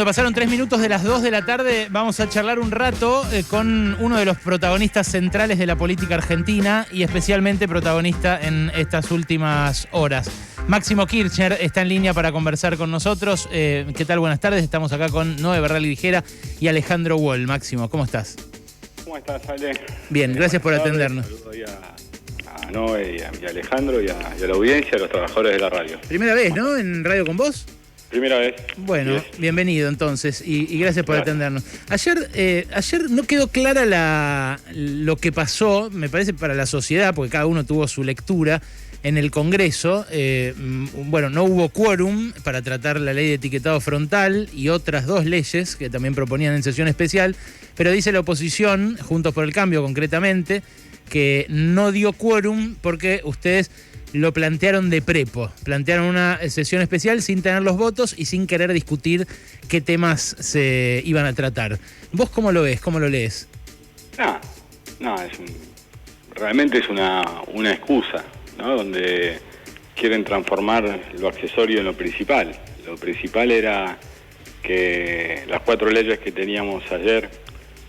Cuando pasaron 3 minutos de las 2 de la tarde, vamos a charlar un rato con uno de los protagonistas centrales de la política argentina y especialmente protagonista en estas últimas horas. Máximo Kirchner está en línea para conversar con nosotros. ¿Qué tal? Buenas tardes. Estamos acá con Noé Barral-Ligera y Alejandro Wall. Máximo, ¿cómo estás? ¿Cómo estás, Ale? Bien, gracias por atendernos. Saludos a Noé y a Alejandro y a la audiencia, a los trabajadores de la radio. Primera vez, ¿no? ¿En Radio con vos? Primera vez. Bueno, Yes. Bienvenido entonces y gracias por atendernos. Ayer no quedó clara lo que pasó, me parece, para la sociedad, porque cada uno tuvo su lectura en el Congreso. No hubo quórum para tratar la ley de etiquetado frontal y otras 2 leyes que también proponían en sesión especial, pero dice la oposición, Juntos por el Cambio concretamente, que no dio quórum porque ustedes lo plantearon de prepo, plantearon una sesión especial sin tener los votos y sin querer discutir qué temas se iban a tratar. ¿Vos cómo lo ves? ¿Cómo lo lees? Realmente es una excusa, ¿no? Donde quieren transformar lo accesorio en lo principal. Lo principal era que las 4 leyes que teníamos ayer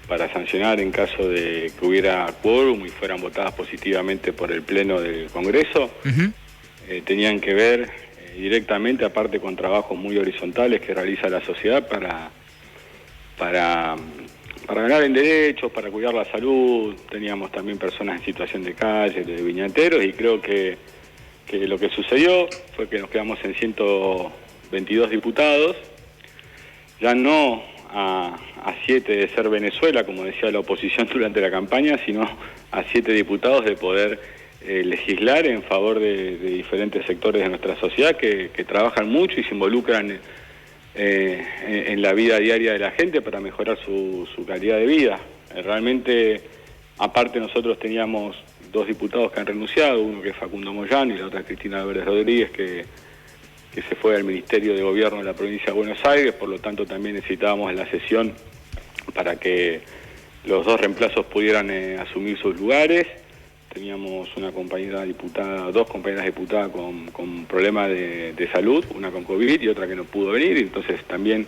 para sancionar en caso de que hubiera quórum y fueran votadas positivamente por el Pleno del Congreso, tenían que ver directamente, aparte con trabajos muy horizontales que realiza la sociedad para ganar en derechos, para cuidar la salud. Teníamos también personas en situación de calle, de viñateros, y creo que lo que sucedió fue que nos quedamos en 122 diputados, ya no a 7 de ser Venezuela, como decía la oposición durante la campaña, sino a 7 diputados de poder legislar en favor de diferentes sectores de nuestra sociedad que trabajan mucho y se involucran en la vida diaria de la gente para mejorar su calidad de vida. Realmente, aparte, nosotros teníamos 2 diputados que han renunciado, uno que es Facundo Moyano y la otra Cristina Álvarez Rodríguez, que se fue al Ministerio de Gobierno de la provincia de Buenos Aires. Por lo tanto también necesitábamos la sesión para que los 2 reemplazos pudieran asumir sus lugares. Teníamos una compañera diputada, 2 compañeras diputadas con problemas de salud, una con COVID y otra que no pudo venir, y entonces también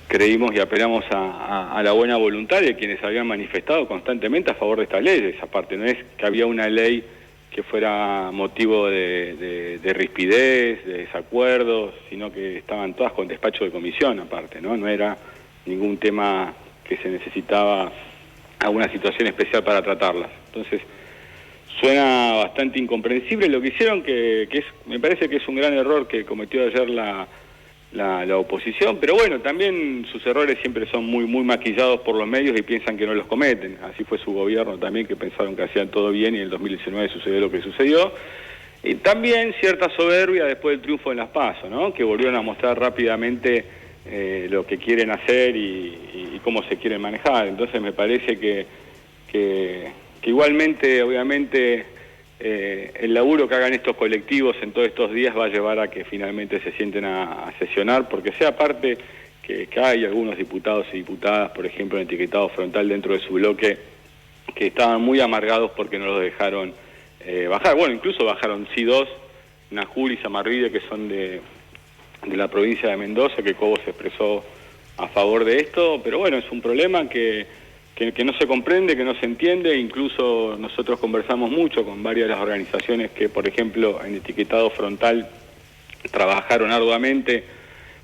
creímos y apelamos a la buena voluntad de quienes habían manifestado constantemente a favor de estas leyes. Aparte, no es que había una ley que fuera motivo de rispidez, de desacuerdos, sino que estaban todas con despacho de comisión aparte, ¿no? No era ningún tema que se necesitaba alguna situación especial para tratarlas. Entonces, suena bastante incomprensible lo que hicieron, me parece que es un gran error que cometió ayer la oposición, pero bueno, también sus errores siempre son muy maquillados por los medios y piensan que no los cometen. Así fue su gobierno también, que pensaron que hacían todo bien, y en el 2019 sucedió lo que sucedió. Y también cierta soberbia después del triunfo en las PASO, ¿no? Que volvieron a mostrar rápidamente lo que quieren hacer y cómo se quieren manejar. Entonces me parece que igualmente, obviamente, el laburo que hagan estos colectivos en todos estos días va a llevar a que finalmente se sienten a sesionar, porque sea parte que hay algunos diputados y diputadas, por ejemplo, en etiquetado frontal dentro de su bloque, que estaban muy amargados porque no los dejaron bajar. Bueno, incluso bajaron 2, Najul y Samarvide, que son de la provincia de Mendoza, que Cobo se expresó a favor de esto, pero bueno, es un problema que no se comprende, que no se entiende. Incluso nosotros conversamos mucho con varias de las organizaciones que, por ejemplo, en etiquetado frontal trabajaron arduamente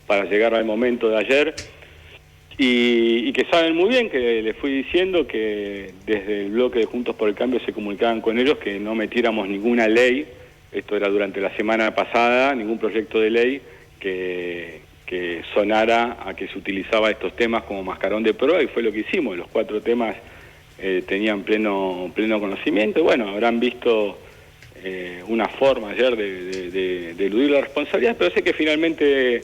para llegar al momento de ayer, y que saben muy bien, que les fui diciendo que desde el bloque de Juntos por el Cambio se comunicaban con ellos que no metiéramos ninguna ley, esto era durante la semana pasada, ningún proyecto de ley que sonara a que se utilizaba estos temas como mascarón de prueba, y fue lo que hicimos. Los 4 temas tenían pleno conocimiento, y bueno, habrán visto una forma ayer de eludir la responsabilidad, pero sé que finalmente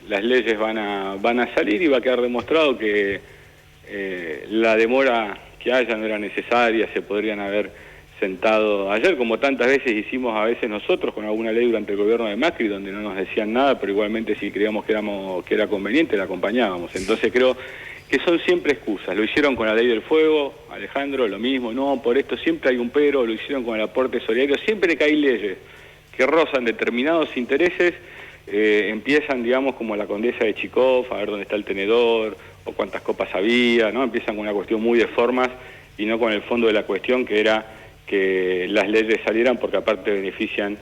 las leyes van a salir y va a quedar demostrado que la demora que haya no era necesaria. Se podrían haber sentado ayer, como tantas veces hicimos a veces nosotros con alguna ley durante el gobierno de Macri, donde no nos decían nada, pero igualmente si creíamos que era conveniente, la acompañábamos. Entonces creo que son siempre excusas. Lo hicieron con la ley del fuego, Alejandro, lo mismo, no, por esto siempre hay un pero. Lo hicieron con el aporte solidario. Siempre que hay leyes que rozan determinados intereses, empiezan, digamos, como la condesa de Chicov, a ver dónde está el tenedor, o cuántas copas había, ¿no? Empiezan con una cuestión muy de formas y no con el fondo de la cuestión, que era que las leyes salieran porque aparte benefician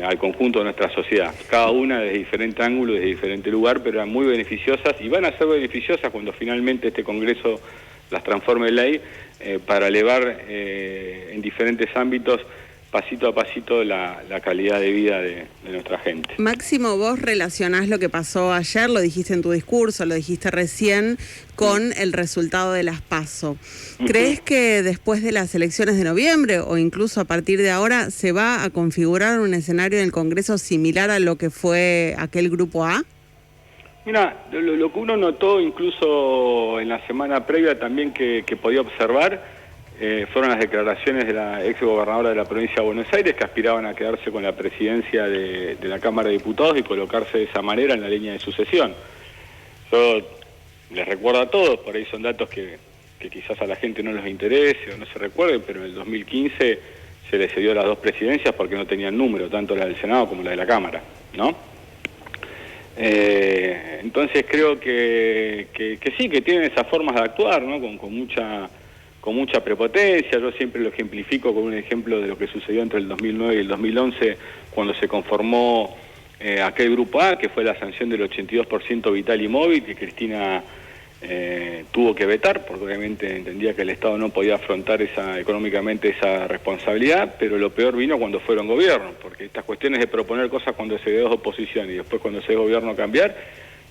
al conjunto de nuestra sociedad, cada una desde diferente ángulo, desde diferente lugar, pero eran muy beneficiosas y van a ser beneficiosas cuando finalmente este Congreso las transforme en ley, para elevar en diferentes ámbitos, pasito a pasito, la calidad de vida de nuestra gente. Máximo, vos relacionás lo que pasó ayer, lo dijiste en tu discurso, lo dijiste recién, con el resultado de las PASO. ¿Crees que después de las elecciones de noviembre o incluso a partir de ahora se va a configurar un escenario en el Congreso similar a lo que fue aquel Grupo A? Mira, lo que uno notó incluso en la semana previa también que podía observar, fueron las declaraciones de la ex gobernadora de la provincia de Buenos Aires, que aspiraban a quedarse con la presidencia de la Cámara de Diputados y colocarse de esa manera en la línea de sucesión. Yo les recuerdo a todos, por ahí son datos que quizás a la gente no les interese o no se recuerden, pero en el 2015 se les cedió las dos presidencias porque no tenían número, tanto la del Senado como la de la Cámara, ¿no? Entonces creo que sí, que tienen esas formas de actuar, ¿no? Con mucha prepotencia. Yo siempre lo ejemplifico con un ejemplo de lo que sucedió entre el 2009 y el 2011, cuando se conformó aquel Grupo A, que fue la sanción del 82% vital y móvil, que Cristina tuvo que vetar, porque obviamente entendía que el Estado no podía afrontar económicamente esa responsabilidad, pero lo peor vino cuando fueron gobierno, porque estas cuestiones de proponer cosas cuando se dio oposición y después cuando se es gobierno cambiar,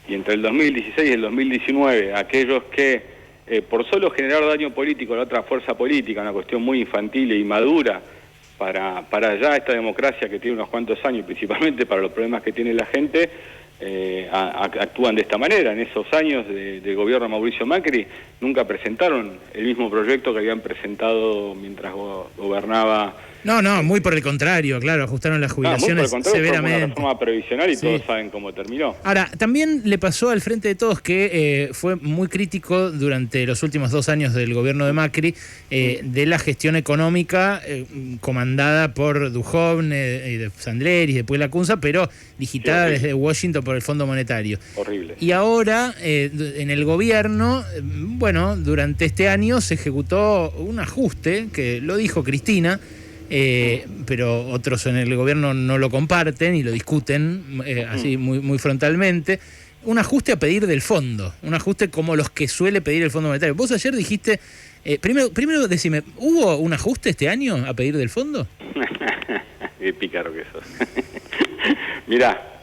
y entre el 2016 y el 2019, aquellos que por solo generar daño político a la otra fuerza política, una cuestión muy infantil e inmadura para ya esta democracia que tiene unos cuantos años, principalmente para los problemas que tiene la gente, actúan de esta manera. En esos años de gobierno de Mauricio Macri nunca presentaron el mismo proyecto que habían presentado mientras gobernaba. No, muy por el contrario, claro, ajustaron las jubilaciones severamente. Fue una reforma previsional y sí, todos saben cómo terminó. Ahora, también le pasó al Frente de Todos que fue muy crítico durante los últimos 2 años del gobierno de Macri de la gestión económica comandada por Duhovne y de Sandler y después Lacunza, pero digitada desde Washington por el Fondo Monetario. Horrible. Y ahora, en el gobierno, bueno, durante este año se ejecutó un ajuste, que lo dijo Cristina, pero otros en el gobierno no lo comparten y lo discuten así muy frontalmente. Un ajuste a pedir del fondo, un ajuste como los que suele pedir el Fondo Monetario. Vos ayer dijiste, primero decime, ¿hubo un ajuste este año a pedir del fondo? Qué pícaro que sos. Mirá,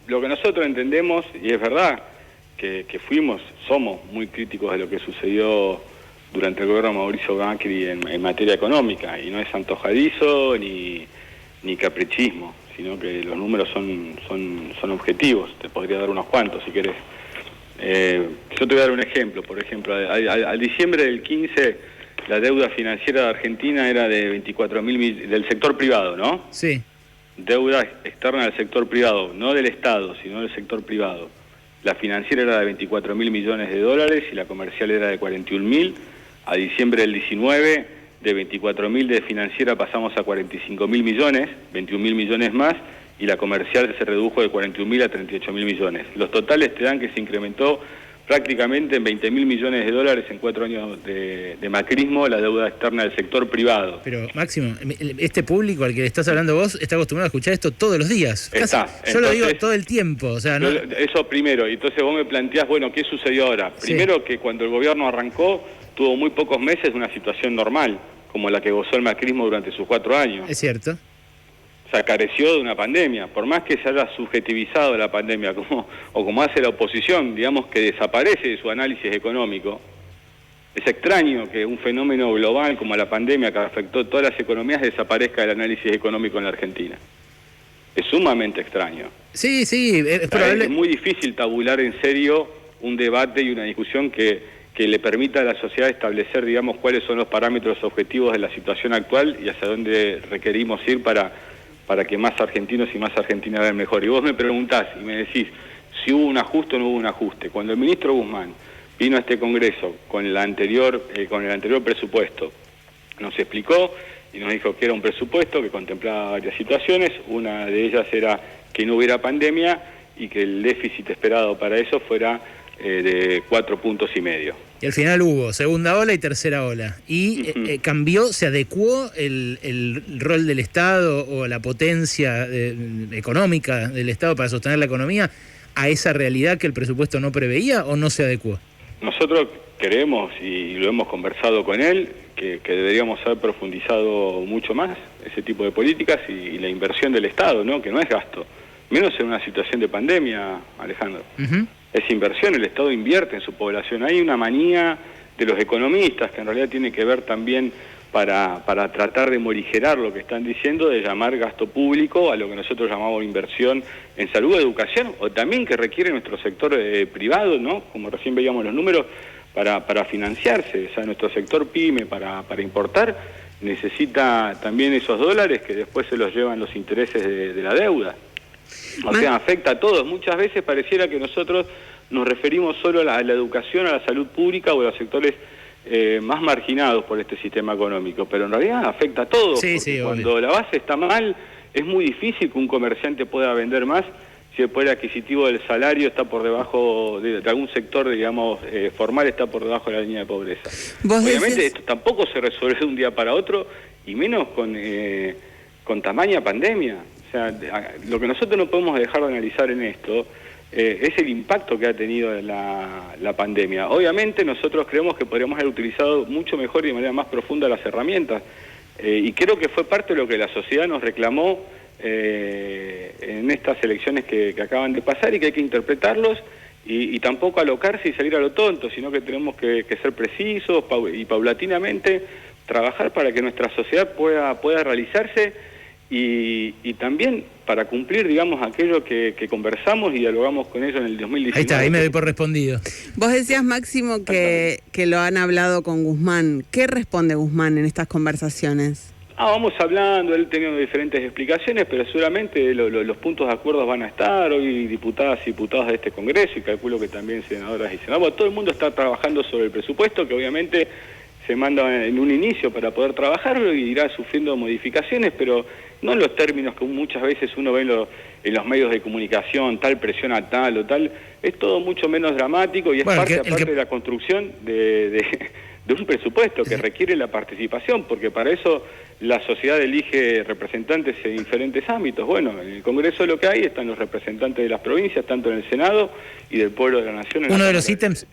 lo que nosotros entendemos, y es verdad que somos muy críticos de lo que sucedió durante el gobierno de Mauricio Macri en materia económica, y no es antojadizo ni caprichismo, sino que los números son objetivos. Te podría dar unos cuantos si querés. Yo te voy a dar un ejemplo. Por ejemplo, al diciembre del 15 la deuda financiera de Argentina era de 24.000 del sector privado, ¿no? Sí. Deuda externa del sector privado, no del Estado, sino del sector privado. La financiera era de 24.000 millones de dólares y la comercial era de 41.000. A diciembre del 19, de 24.000 de financiera pasamos a 45.000 millones, 21.000 millones más, y la comercial se redujo de 41.000 a 38.000 millones. Los totales te dan que se incrementó prácticamente en 20.000 millones de dólares en 4 años de macrismo la deuda externa del sector privado. Pero, Máximo, este público al que le estás hablando vos está acostumbrado a escuchar esto todos los días. Yo lo digo todo el tiempo. O sea, ¿no? Eso primero. Entonces vos me planteás, bueno, ¿qué sucedió ahora? Primero que cuando el gobierno arrancó, tuvo muy pocos meses una situación normal, como la que gozó el macrismo durante sus 4 años. Es cierto. O sea, careció de una pandemia. Por más que se haya subjetivizado la pandemia, como hace la oposición, digamos que desaparece de su análisis económico, es extraño que un fenómeno global como la pandemia que afectó todas las economías desaparezca del análisis económico en la Argentina. Es sumamente extraño. Sí, es probable. Es muy difícil tabular en serio un debate y una discusión que le permita a la sociedad establecer, digamos, cuáles son los parámetros objetivos de la situación actual y hacia dónde requerimos ir para que más argentinos y más argentinas vean mejor. Y vos me preguntás y me decís si hubo un ajuste o no hubo un ajuste. Cuando el ministro Guzmán vino a este Congreso con el anterior presupuesto, nos explicó y nos dijo que era un presupuesto que contemplaba varias situaciones. Una de ellas era que no hubiera pandemia y que el déficit esperado para eso fuera de 4,5 puntos. Y al final hubo segunda ola y tercera ola. Y cambió, se adecuó el rol del Estado o la potencia económica del Estado para sostener la economía a esa realidad que el presupuesto no preveía, ¿o no se adecuó? Nosotros creemos, y lo hemos conversado con él, que deberíamos haber profundizado mucho más ese tipo de políticas y la inversión del Estado, ¿no? Que no es gasto, menos en una situación de pandemia, Alejandro. Es inversión, el Estado invierte en su población. Hay una manía de los economistas, que en realidad tiene que ver también para tratar de morigerar lo que están diciendo, de llamar gasto público a lo que nosotros llamamos inversión en salud, educación, o también que requiere nuestro sector privado, ¿no? Como recién veíamos los números, para financiarse. O sea, nuestro sector PYME para importar necesita también esos dólares que después se los llevan los intereses de la deuda. O sea, afecta a todos. Muchas veces pareciera que nosotros nos referimos solo a la educación, a la salud pública o a los sectores más marginados por este sistema económico, pero en realidad afecta a todos. Sí, cuando la base está mal, es muy difícil que un comerciante pueda vender más si el poder adquisitivo del salario está por debajo de algún sector, digamos, formal, está por debajo de la línea de pobreza. Obviamente esto tampoco se resuelve de un día para otro, y menos con tamaña pandemia. O sea, lo que nosotros no podemos dejar de analizar en esto es el impacto que ha tenido la pandemia. Obviamente nosotros creemos que podríamos haber utilizado mucho mejor y de manera más profunda las herramientas, y creo que fue parte de lo que la sociedad nos reclamó en estas elecciones que acaban de pasar, y que hay que interpretarlos y tampoco alocarse y salir a lo tonto, sino que tenemos que ser precisos y paulatinamente trabajar para que nuestra sociedad pueda realizarse y también para cumplir, digamos, aquello que conversamos y dialogamos con ellos en el 2019. Ahí está, ahí me doy por respondido. Vos decías, Máximo, que lo han hablado con Guzmán. ¿Qué responde Guzmán en estas conversaciones? Vamos hablando, él teniendo diferentes explicaciones, pero seguramente los puntos de acuerdo van a estar. Hoy diputadas y diputados de este Congreso, y calculo que también senadoras y senadores. Bueno, todo el mundo está trabajando sobre el presupuesto, que obviamente se manda en un inicio para poder trabajarlo y irá sufriendo modificaciones, pero no en los términos que muchas veces uno ve en los medios de comunicación, tal presión a tal o tal. Es todo mucho menos dramático y es parte de la construcción de un presupuesto que requiere la participación, porque para eso la sociedad elige representantes en diferentes ámbitos. Bueno, en el Congreso lo que hay están los representantes de las provincias, tanto en el Senado y del pueblo de la Nación en uno la de los ítems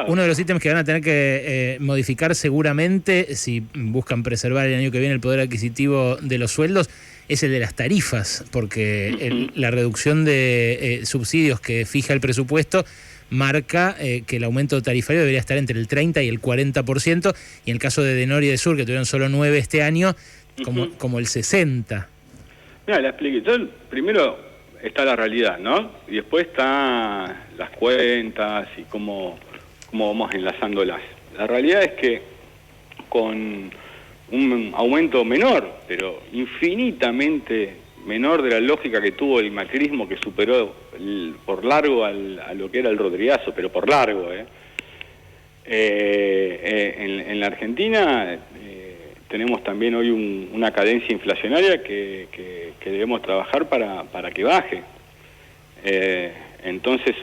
Uno de los ítems que van a tener que modificar seguramente, si buscan preservar el año que viene el poder adquisitivo de los sueldos, es el de las tarifas, porque la reducción de subsidios que fija el presupuesto marca que el aumento tarifario debería estar entre el 30 y el 40%, y en el caso de Denor y de Sur, que tuvieron solo 9 este año, como el 60%. Mira, la expliqué. Primero está la realidad, ¿no? Y después están las cuentas y cómo vamos enlazándolas. La realidad es que con un aumento menor, pero infinitamente menor de la lógica que tuvo el macrismo, que superó por largo a lo que era el rodrigazo, pero por largo. En la Argentina tenemos también hoy una cadencia inflacionaria que debemos trabajar para que baje. Entonces,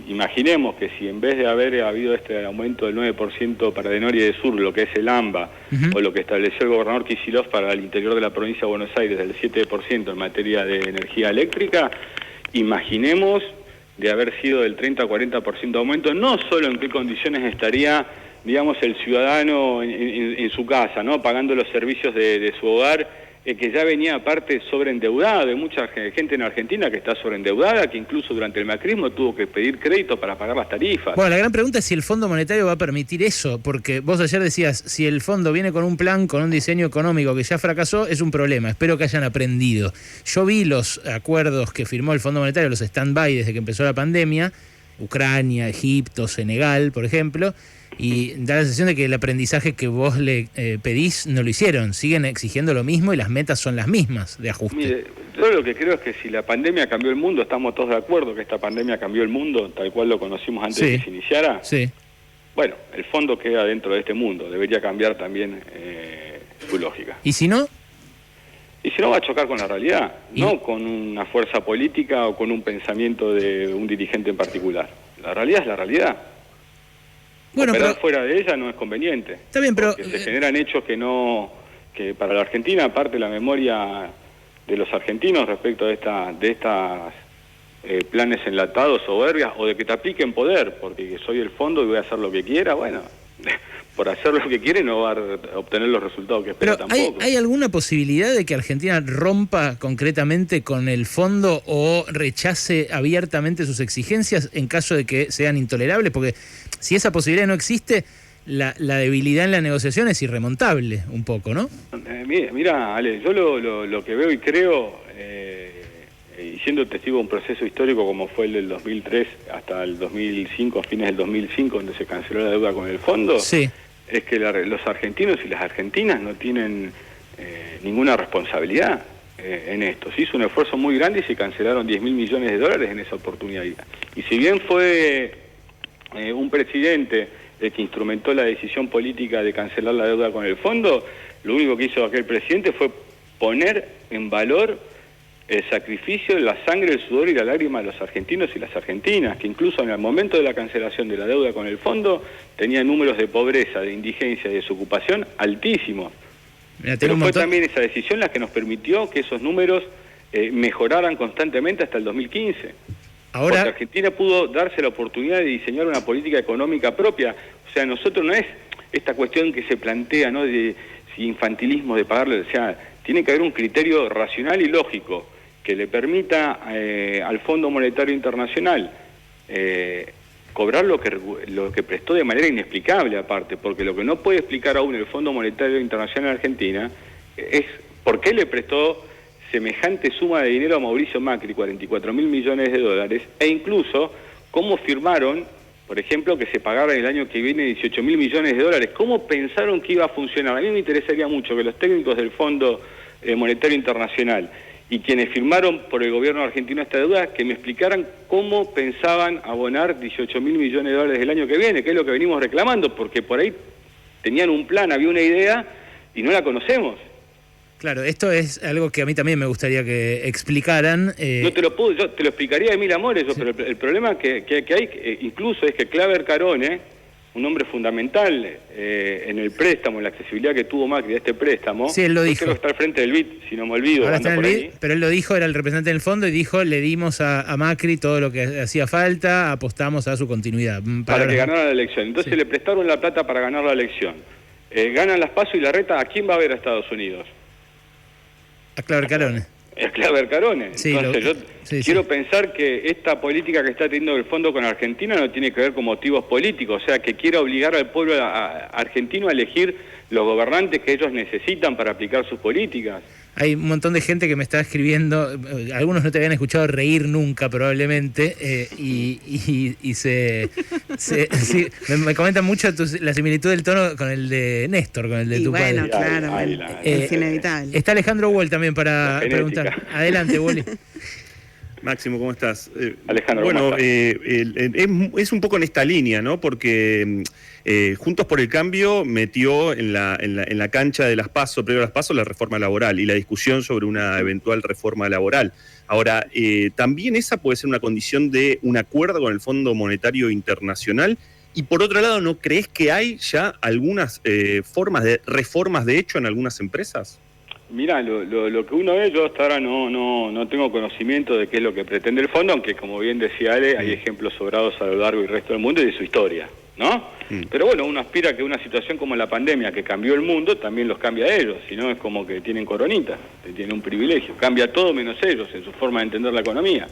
imaginemos que si en vez de haber habido este aumento del 9% para Denor y de Sur, lo que es el AMBA, o lo que estableció el gobernador Kicillof para el interior de la provincia de Buenos Aires, del 7% en materia de energía eléctrica, imaginemos de haber sido del 30-40% de aumento, no solo en qué condiciones estaría, digamos, el ciudadano en su casa, ¿no?, pagando los servicios de su hogar, que ya venía aparte sobreendeudado. Hay mucha gente en Argentina que está sobreendeudada, que incluso durante el macrismo tuvo que pedir crédito para pagar las tarifas. Bueno, la gran pregunta es si el Fondo Monetario va a permitir eso, porque vos ayer decías, si el fondo viene con un plan, con un diseño económico que ya fracasó, es un problema. Espero que hayan aprendido. Yo vi los acuerdos que firmó el Fondo Monetario, los stand-by desde que empezó la pandemia, Ucrania, Egipto, Senegal, por ejemplo, y da la sensación de que el aprendizaje que vos le pedís no lo hicieron. Siguen exigiendo lo mismo y las metas son las mismas de ajuste. Mire, yo lo que creo es que si la pandemia cambió el mundo, estamos todos de acuerdo que esta pandemia cambió el mundo tal cual lo conocimos antes de que se iniciara. Sí. Bueno, el fondo queda dentro de este mundo, debería cambiar también su lógica. ¿Y si no? Y si no, va a chocar con la realidad, no con una fuerza política o con un pensamiento de un dirigente en particular. La realidad es la realidad. Bueno, Operar pero fuera de ella no es conveniente. Está bien, pero se generan hechos que para la Argentina, aparte la memoria de los argentinos respecto de estas planes enlatados, soberbias, o de que te apliquen poder, porque soy el fondo y voy a hacer lo que quiera, bueno, por hacer lo que quiere no va a obtener los resultados que espera tampoco. ¿Hay alguna posibilidad de que Argentina rompa concretamente con el fondo o rechace abiertamente sus exigencias en caso de que sean intolerables? Porque si esa posibilidad no existe, la debilidad en la negociación es irremontable un poco, ¿no? Mira, Ale, yo lo que veo y creo, y siendo testigo de un proceso histórico como fue el del 2003 hasta el 2005, fines del 2005, donde se canceló la deuda con el fondo, sí, es que los argentinos y las argentinas no tienen ninguna responsabilidad en esto. Se hizo un esfuerzo muy grande y se cancelaron 10.000 millones de dólares en esa oportunidad. Y si bien fue un presidente el que instrumentó la decisión política de cancelar la deuda con el fondo, lo único que hizo aquel presidente fue poner en valor el sacrificio, la sangre, el sudor y la lágrima de los argentinos y las argentinas, que incluso en el momento de la cancelación de la deuda con el fondo tenían números de pobreza, de indigencia y de desocupación altísimos. Pero fue también esa decisión la que nos permitió que esos números mejoraran constantemente hasta el 2015. Ahora, porque Argentina pudo darse la oportunidad de diseñar una política económica propia. O sea, nosotros no es esta cuestión que se plantea, ¿no?, de si infantilismo de pagarle, o sea, tiene que haber un criterio racional y lógico que le permita al Fondo Monetario Internacional cobrar lo que prestó de manera inexplicable aparte, porque lo que no puede explicar aún el Fondo Monetario Internacional Argentina es por qué le prestó semejante suma de dinero a Mauricio Macri, 44.000 millones de dólares, e incluso cómo firmaron, por ejemplo, que se pagara el año que viene 18.000 millones de dólares. ¿Cómo pensaron que iba a funcionar? A mí me interesaría mucho que los técnicos del Fondo Monetario Internacional y quienes firmaron por el gobierno argentino esta deuda, que me explicaran cómo pensaban abonar 18.000 millones de dólares el año que viene, que es lo que venimos reclamando, porque por ahí tenían un plan, había una idea y no la conocemos. Claro, esto es algo que a mí también me gustaría que explicaran. No te lo puedo, yo te lo explicaría de mil amores, sí. Pero el problema que hay incluso es que Claver Carone, un hombre fundamental en el préstamo, en la accesibilidad que tuvo Macri de este préstamo, sí, él lo dijo. Creo que está al frente del BID, si no me olvido. Ahora está en el BID, pero él lo dijo, era el representante del fondo y dijo, le dimos a Macri todo lo que hacía falta, apostamos a su continuidad. Para que ganara la elección. Entonces sí, le prestaron la plata para ganar la elección. Ganan las PASO y la reta, ¿a quién va a ver a Estados Unidos? A Claver Carone. Es Claver Carone. Sí, entonces yo quiero pensar que esta política que está teniendo el fondo con Argentina no tiene que ver con motivos políticos, o sea, que quiere obligar al pueblo argentino a elegir los gobernantes que ellos necesitan para aplicar sus políticas. Hay un montón de gente que me está escribiendo, algunos no te habían escuchado reír nunca probablemente, sí, me comentan mucho la similitud del tono con el de Néstor, con el de tu padre. Bueno, claro, es inevitable. Está Alejandro Wall también para preguntar. Adelante, Wally. Máximo, ¿cómo estás? Alejandro, bueno, es un poco en esta línea, ¿no? Porque Juntos por el Cambio metió en la cancha de las PASO, previo a las PASO, la reforma laboral y la discusión sobre una eventual reforma laboral. Ahora, también esa puede ser una condición de un acuerdo con el Fondo Monetario Internacional. Y por otro lado, ¿no crees que hay ya algunas formas de reformas de hecho en algunas empresas? Mirá, lo que uno ve, yo hasta ahora no tengo conocimiento de qué es lo que pretende el fondo, aunque como bien decía Ale, hay ejemplos sobrados a lo largo del resto del mundo y de su historia, ¿no? Pero bueno, uno aspira a que una situación como la pandemia, que cambió el mundo, también los cambia a ellos, si no es como que tienen coronita, tienen un privilegio, cambia todo menos ellos en su forma de entender la economía.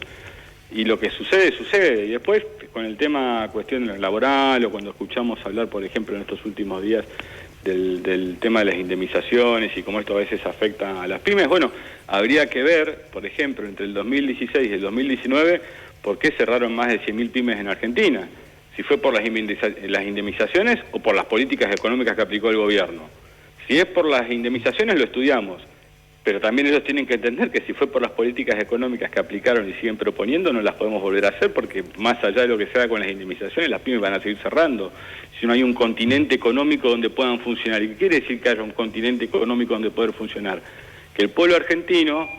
Y lo que sucede, y después con el tema cuestión laboral o cuando escuchamos hablar, por ejemplo, en estos últimos días, del tema de las indemnizaciones y cómo esto a veces afecta a las pymes. Bueno, habría que ver, por ejemplo, entre el 2016 y el 2019, por qué cerraron más de 100.000 pymes en Argentina. Si fue por las indemnizaciones o por las políticas económicas que aplicó el gobierno. Si es por las indemnizaciones, lo estudiamos. Pero también ellos tienen que entender que si fue por las políticas económicas que aplicaron y siguen proponiendo, no las podemos volver a hacer, porque más allá de lo que se haga con las indemnizaciones, las pymes van a seguir cerrando. Si no hay un continente económico donde puedan funcionar. ¿Y qué quiere decir que haya un continente económico donde poder funcionar? que el pueblo argentino,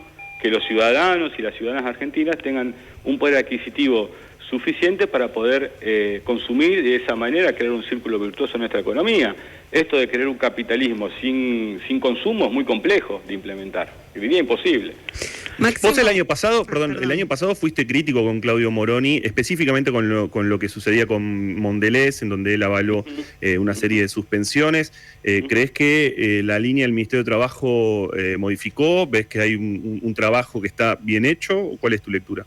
que los ciudadanos y las ciudadanas argentinas tengan un poder adquisitivo suficiente para poder consumir y de esa manera crear un círculo virtuoso en nuestra economía. Esto de crear un capitalismo sin consumo es muy complejo de implementar, diría imposible. Máximo. Vos el año pasado fuiste crítico con Claudio Moroni, específicamente con lo que sucedía con Mondelez, en donde él avaló una serie de suspensiones. ¿Crees que la línea del Ministerio de Trabajo modificó? ¿Ves que hay un trabajo que está bien hecho? ¿Cuál es tu lectura?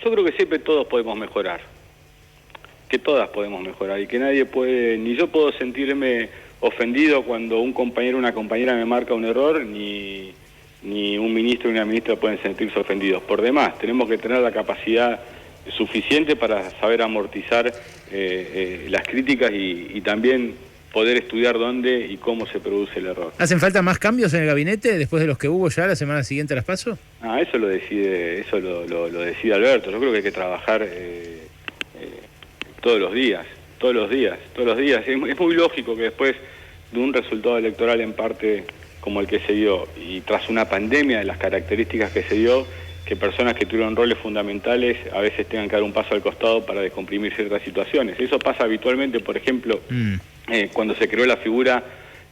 Yo creo que siempre todos podemos mejorar, que todas podemos mejorar y que nadie puede, ni yo puedo sentirme ofendido cuando un compañero o una compañera me marca un error, ni un ministro y una ministra pueden sentirse ofendidos. Por demás, tenemos que tener la capacidad suficiente para saber amortizar las críticas y también poder estudiar dónde y cómo se produce el error. ¿Hacen falta más cambios en el gabinete después de los que hubo ya la semana siguiente a las PASO? Eso lo decide, lo decide Alberto. Yo creo que hay que trabajar todos los días. Es muy lógico que después de un resultado electoral en parte como el que se dio, y tras una pandemia de las características que se dio, que personas que tuvieron roles fundamentales a veces tengan que dar un paso al costado para descomprimir ciertas situaciones. Eso pasa habitualmente, por ejemplo, cuando se creó la figura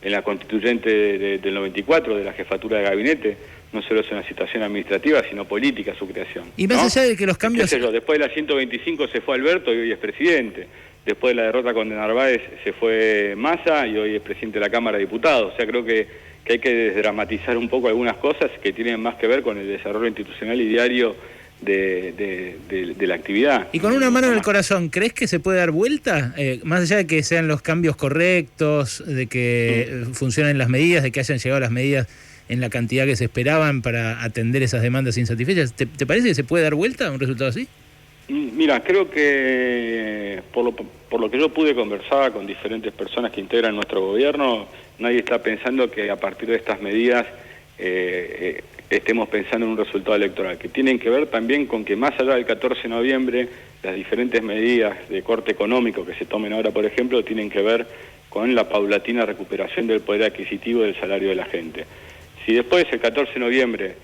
en la constituyente del 94 de la jefatura de gabinete. No solo es una situación administrativa, sino política su creación. Y más allá de que los cambios... Después de la 125 se fue Alberto y hoy es presidente. Después de la derrota con de Narváez se fue Massa y hoy es presidente de la Cámara de Diputados. O sea, creo que hay que desdramatizar un poco algunas cosas que tienen más que ver con el desarrollo institucional y diario de la actividad. Y con una mano en el corazón, ¿crees que se puede dar vuelta? Más allá de que sean los cambios correctos, de que funcionen las medidas, de que hayan llegado las medidas en la cantidad que se esperaban para atender esas demandas insatisfechas, ¿te parece que se puede dar vuelta a un resultado así? Mira, creo que por lo que yo pude conversar con diferentes personas que integran nuestro gobierno, nadie está pensando que a partir de estas medidas estemos pensando en un resultado electoral, que tienen que ver también con que más allá del 14 de noviembre, las diferentes medidas de corte económico que se tomen ahora, por ejemplo, tienen que ver con la paulatina recuperación del poder adquisitivo del salario de la gente. Si después, el 14 de noviembre,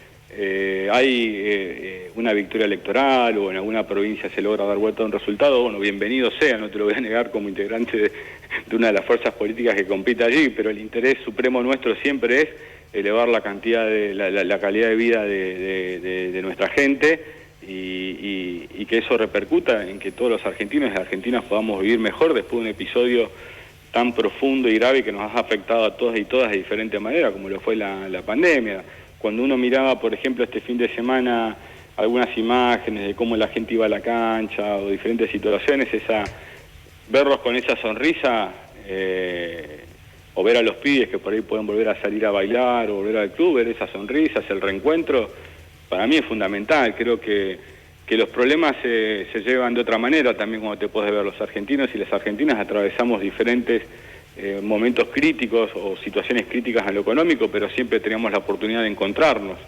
hay una victoria electoral o en alguna provincia se logra dar vuelta a un resultado, bueno, bienvenido sea, no te lo voy a negar como integrante de una de las fuerzas políticas que compite allí, pero el interés supremo nuestro siempre es elevar la cantidad de la calidad de vida de nuestra gente y que eso repercuta en que todos los argentinos y argentinas podamos vivir mejor después de un episodio tan profundo y grave que nos ha afectado a todos y todas de diferente manera, como lo fue la pandemia. Cuando uno miraba, por ejemplo, este fin de semana algunas imágenes de cómo la gente iba a la cancha o diferentes situaciones, verlos con esa sonrisa, o ver a los pibes que por ahí pueden volver a salir a bailar o volver al club, ver esas sonrisas, el reencuentro, para mí es fundamental. Creo que los problemas se llevan de otra manera también cuando te puedes ver. Los argentinos y las argentinas atravesamos diferentes momentos críticos o situaciones críticas en lo económico, pero siempre teníamos la oportunidad de encontrarnos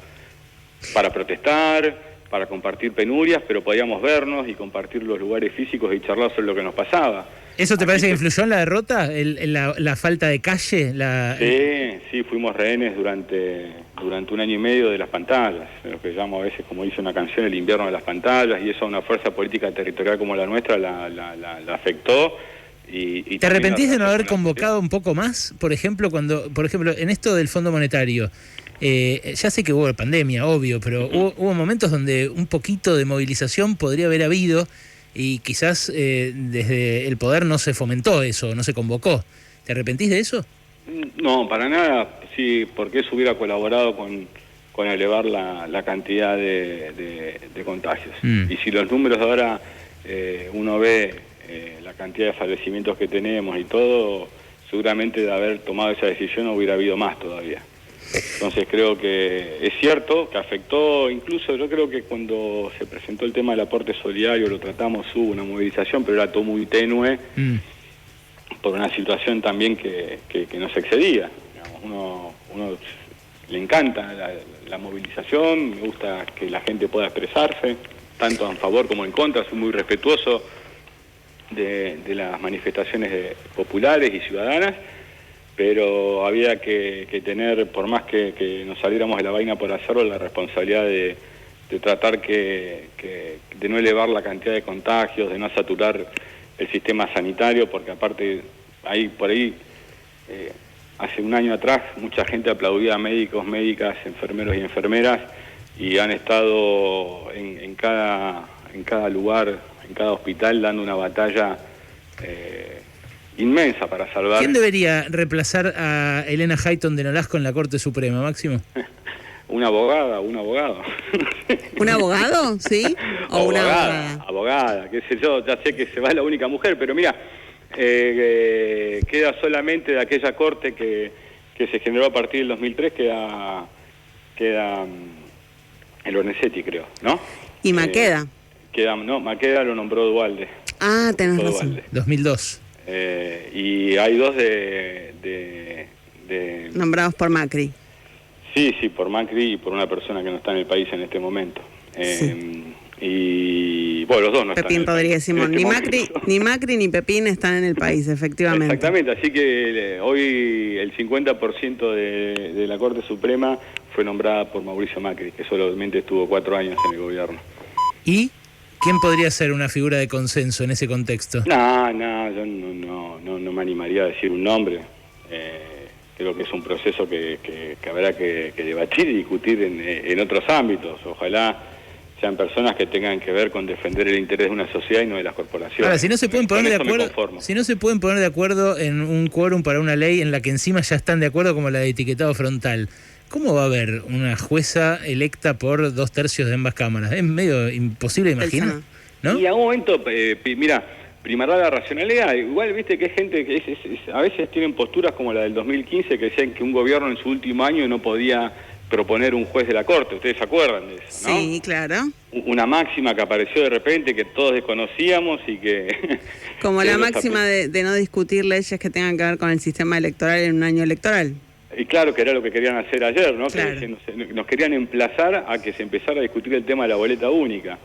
para protestar, para compartir penurias, pero podíamos vernos y compartir los lugares físicos y charlar sobre lo que nos pasaba. ¿Eso te parece que influyó en la derrota? ¿La falta de calle? Sí, fuimos rehenes durante un año y medio de las pantallas, lo que llamo a veces, como dice una canción, el invierno de las pantallas, y eso a una fuerza política territorial como la nuestra la afectó. ¿Te arrepentís de no haber convocado un poco más? Por ejemplo, en esto del Fondo Monetario, ya sé que hubo pandemia, obvio, pero hubo momentos donde un poquito de movilización podría haber habido y quizás desde el poder no se fomentó eso, no se convocó. ¿Te arrepentís de eso? No, para nada, sí, porque eso hubiera colaborado con elevar la cantidad de contagios. Y si los números ahora uno ve la cantidad de fallecimientos que tenemos y todo, seguramente de haber tomado esa decisión hubiera habido más todavía. Entonces creo que es cierto que afectó, incluso yo creo que cuando se presentó el tema del aporte solidario lo tratamos, hubo una movilización, pero era todo muy tenue por una situación también que nos excedía. Digamos, uno le encanta la movilización, me gusta que la gente pueda expresarse, tanto a favor como en contra, soy muy respetuoso de las manifestaciones populares y ciudadanas, pero había que tener, por más que nos saliéramos de la vaina por hacerlo, la responsabilidad de tratar de no elevar la cantidad de contagios, de no saturar el sistema sanitario, porque aparte, por ahí, hace un año atrás, mucha gente aplaudía a médicos, médicas, enfermeros y enfermeras, y han estado en cada lugar, en cada hospital, dando una batalla inmensa para salvar. ¿Quién debería reemplazar a Elena Hayton de Nolasco en la Corte Suprema, Máximo? Una abogada, un abogado. ¿Un abogado? ¿Sí? ¿O una abogada? Abogada, qué sé yo, ya sé que se va la única mujer, pero mira, queda solamente de aquella corte que se generó a partir del 2003, queda el Ornesetti, creo, ¿no? ¿Y Maqueda? Maqueda lo nombró Duhalde. Ah, tenés razón. Duhalde. 2002. Y hay dos nombrados por Macri. Sí, por Macri y por una persona que no está en el país en este momento. Sí. Y bueno, los dos no Pepín están. Rodríguez Simón. Ni Macri ni Pepín están en el país, efectivamente. Exactamente, así que hoy el 50% de la Corte Suprema fue nombrada por Mauricio Macri, que solamente estuvo 4 años en el gobierno. ¿Y quién podría ser una figura de consenso en ese contexto? No, yo no me animaría a decir un nombre. Creo que es un proceso que habrá que debatir y discutir en otros ámbitos. Ojalá sean personas que tengan que ver con defender el interés de una sociedad y no de las corporaciones. Ahora, si no se pueden poner de acuerdo en un quórum para una ley en la que encima ya están de acuerdo, como la de etiquetado frontal, ¿cómo va a haber una jueza electa por 2/3 de ambas cámaras? Es medio imposible imaginar, ¿no? Y a un momento, mira, primará la racionalidad. Igual, viste que hay gente que a veces tienen posturas como la del 2015, que decían que un gobierno en su último año no podía proponer un juez de la Corte. ¿Ustedes se acuerdan de eso, no? Sí, claro. Una máxima que apareció de repente, que todos desconocíamos y que... Como la máxima de no discutir leyes que tengan que ver con el sistema electoral en un año electoral. Y claro, que era lo que querían hacer ayer, ¿no? Claro. Que nos querían emplazar a que se empezara a discutir el tema de la boleta única.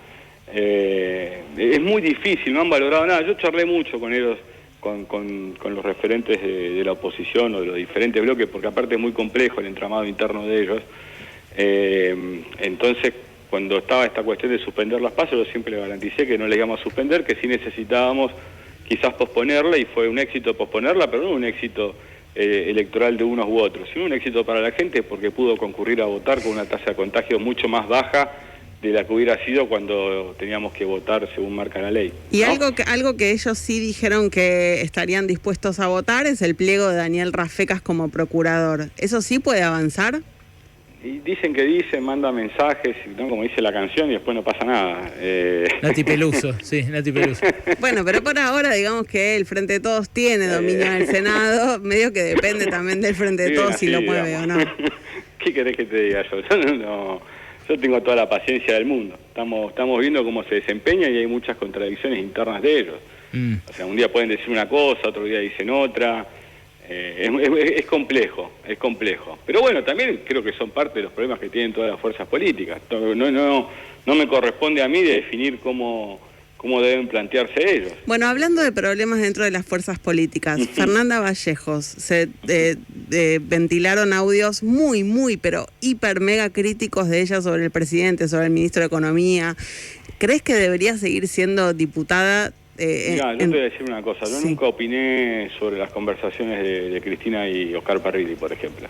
Es muy difícil, no han valorado nada. Yo charlé mucho con ellos, con los referentes de la oposición o de los diferentes bloques, porque aparte es muy complejo el entramado interno de ellos. Entonces, cuando estaba esta cuestión de suspender las PASO, yo siempre le garanticé que no le íbamos a suspender, que sí necesitábamos quizás posponerla, y fue un éxito posponerla, pero no un éxito electoral de unos u otros, sino un éxito para la gente porque pudo concurrir a votar con una tasa de contagio mucho más baja de la que hubiera sido cuando teníamos que votar según marca la ley, ¿no? Y algo que ellos sí dijeron que estarían dispuestos a votar es el pliego de Daniel Rafecas como procurador. ¿Eso sí puede avanzar? Y manda mensajes, ¿no? Como dice la canción, y después no pasa nada. Nati Peluso, sí, Nati Peluso. Bueno, pero por ahora digamos que el Frente de Todos tiene dominio en el Senado, medio que depende también del Frente de Todos si lo mueve o no. ¿Qué querés que te diga yo? Yo tengo toda la paciencia del mundo. Estamos viendo cómo se desempeña y hay muchas contradicciones internas de ellos. O sea, un día pueden decir una cosa, otro día dicen otra. Es complejo. Pero bueno, también creo que son parte de los problemas que tienen todas las fuerzas políticas. No me corresponde a mí de definir cómo deben plantearse ellos. Bueno, hablando de problemas dentro de las fuerzas políticas, Fernanda Vallejos, se ventilaron audios muy, pero hiper mega críticos de ella sobre el presidente, sobre el ministro de Economía. ¿Crees que debería seguir siendo diputada? Mira, yo te voy a decir una cosa. Yo nunca opiné sobre las conversaciones de Cristina y Oscar Parrilli, por ejemplo.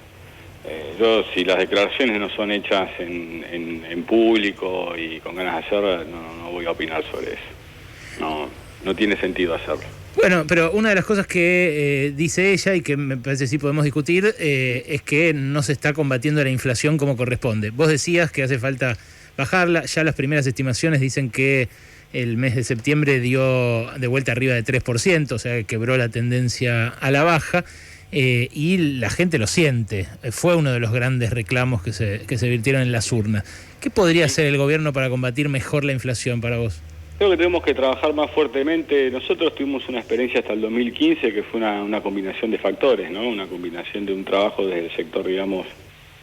Si las declaraciones no son hechas en público y con ganas de hacer, no voy a opinar sobre eso. No tiene sentido hacerlo. Bueno, pero una de las cosas que dice ella, y que me parece sí podemos discutir, es que no se está combatiendo la inflación como corresponde. Vos decías que hace falta bajarla. Ya las primeras estimaciones dicen que el mes de septiembre dio de vuelta arriba de 3%, o sea que quebró la tendencia a la baja. Y la gente lo siente. Fue uno de los grandes reclamos que se virtieron en las urnas. ¿Qué podría hacer el gobierno para combatir mejor la inflación para vos? Creo que tenemos que trabajar más fuertemente. Nosotros tuvimos una experiencia hasta el 2015 que fue una combinación de factores, ¿no? Una combinación de un trabajo desde el sector, digamos,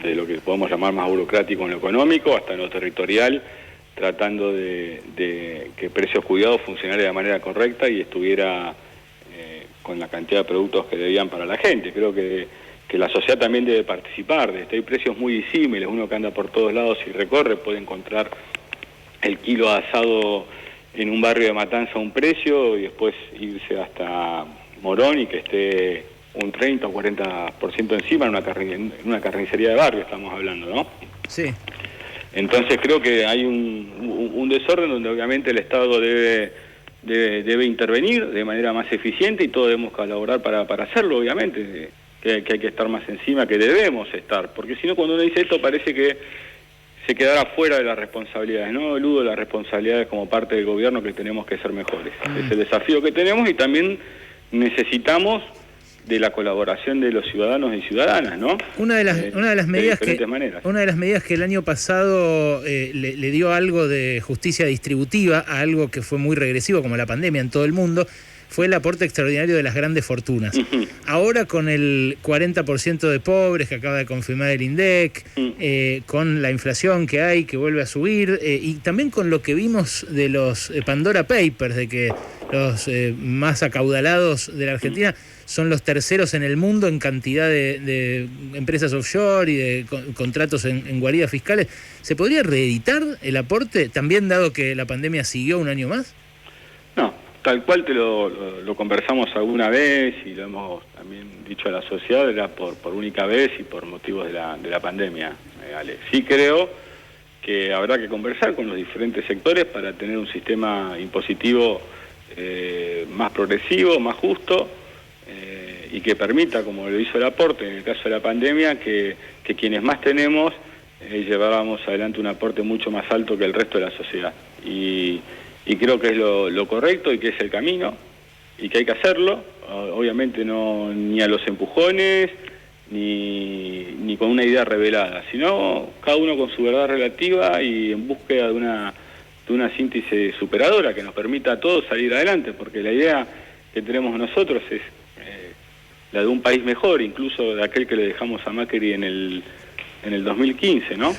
de lo que podemos llamar más burocrático en lo económico hasta en lo territorial, tratando de que Precios Cuidados funcionara de manera correcta y estuviera con la cantidad de productos que debían para la gente. Creo que la sociedad también debe participar de esto. Hay precios muy disímiles, uno que anda por todos lados y recorre puede encontrar el kilo de asado en un barrio de Matanza a un precio y después irse hasta Morón y que esté un 30 o 40% encima en una carnicería de barrio, estamos hablando, ¿no? Sí. Entonces creo que hay un desorden donde obviamente el Estado debe intervenir de manera más eficiente y todos debemos colaborar para hacerlo, obviamente, que hay que estar más encima, que debemos estar, porque si no, cuando uno dice esto parece que se quedará fuera de las responsabilidades. No eludo las responsabilidades como parte del gobierno, que tenemos que ser mejores. Es el desafío que tenemos y también necesitamos de la colaboración de los ciudadanos y ciudadanas, ¿no? Una de las medidas que el año pasado le dio algo de justicia distributiva a algo que fue muy regresivo, como la pandemia en todo el mundo, fue el aporte extraordinario de las grandes fortunas. Ahora con el 40% de pobres que acaba de confirmar el INDEC, con la inflación que hay, que vuelve a subir, y también con lo que vimos de los Pandora Papers, de que los más acaudalados de la Argentina son los terceros en el mundo en cantidad de empresas offshore y de contratos en guaridas fiscales. ¿Se podría reeditar el aporte, también dado que la pandemia siguió un año más? No. Tal cual te lo conversamos alguna vez y lo hemos también dicho a la sociedad, era por única vez y por motivos de la pandemia, Ale. Sí creo que habrá que conversar con los diferentes sectores para tener un sistema impositivo más progresivo, más justo, y que permita, como lo hizo el aporte en el caso de la pandemia, que quienes más tenemos lleváramos adelante un aporte mucho más alto que el resto de la sociedad. Y creo que es lo correcto y que es el camino y que hay que hacerlo, obviamente no ni a los empujones ni con una idea revelada, sino cada uno con su verdad relativa y en búsqueda de una síntesis superadora que nos permita a todos salir adelante, porque la idea que tenemos nosotros es la de un país mejor, incluso de aquel que le dejamos a Macri en el 2015, ¿no?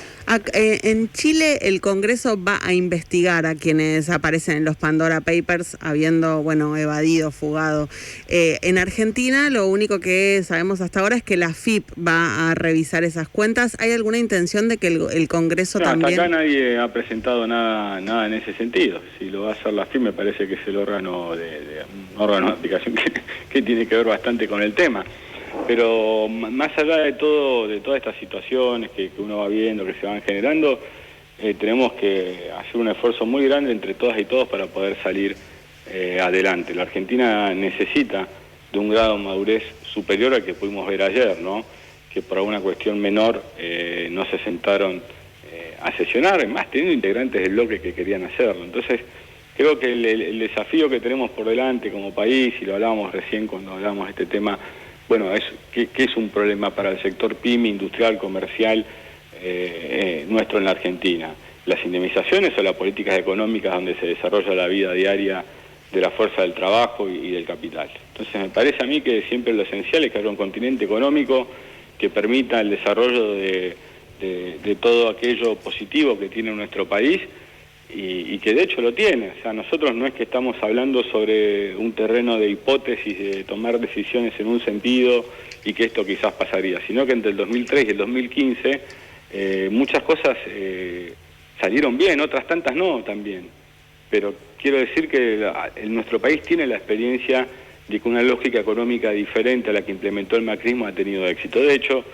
En Chile el Congreso va a investigar a quienes aparecen en los Pandora Papers habiendo, evadido, fugado. En Argentina lo único que sabemos hasta ahora es que la AFIP va a revisar esas cuentas. ¿Hay alguna intención de que el Congreso también...? Hasta acá nadie ha presentado nada en ese sentido. Si lo va a hacer la AFIP me parece que es el órgano un órgano de aplicación que tiene que ver bastante con el tema. Pero más allá de todas estas situaciones que uno va viendo, que se van generando, tenemos que hacer un esfuerzo muy grande entre todas y todos para poder salir adelante. La Argentina necesita de un grado de madurez superior al que pudimos ver ayer, ¿no? Que por alguna cuestión menor no se sentaron a sesionar, más teniendo integrantes del bloque que querían hacerlo. Entonces, creo que el desafío que tenemos por delante como país, y lo hablábamos recién cuando hablábamos de este tema, ¿qué es un problema para el sector pyme, industrial, comercial nuestro en la Argentina? ¿Las indemnizaciones o las políticas económicas donde se desarrolla la vida diaria de la fuerza del trabajo y del capital? Entonces me parece a mí que siempre lo esencial es que haya un continente económico que permita el desarrollo de todo aquello positivo que tiene nuestro país, y que de hecho lo tiene. O sea, nosotros no es que estamos hablando sobre un terreno de hipótesis, de tomar decisiones en un sentido y que esto quizás pasaría, sino que entre el 2003 y el 2015 muchas cosas salieron bien, otras tantas no también. Pero quiero decir que nuestro país tiene la experiencia de que una lógica económica diferente a la que implementó el macrismo ha tenido éxito. De hecho,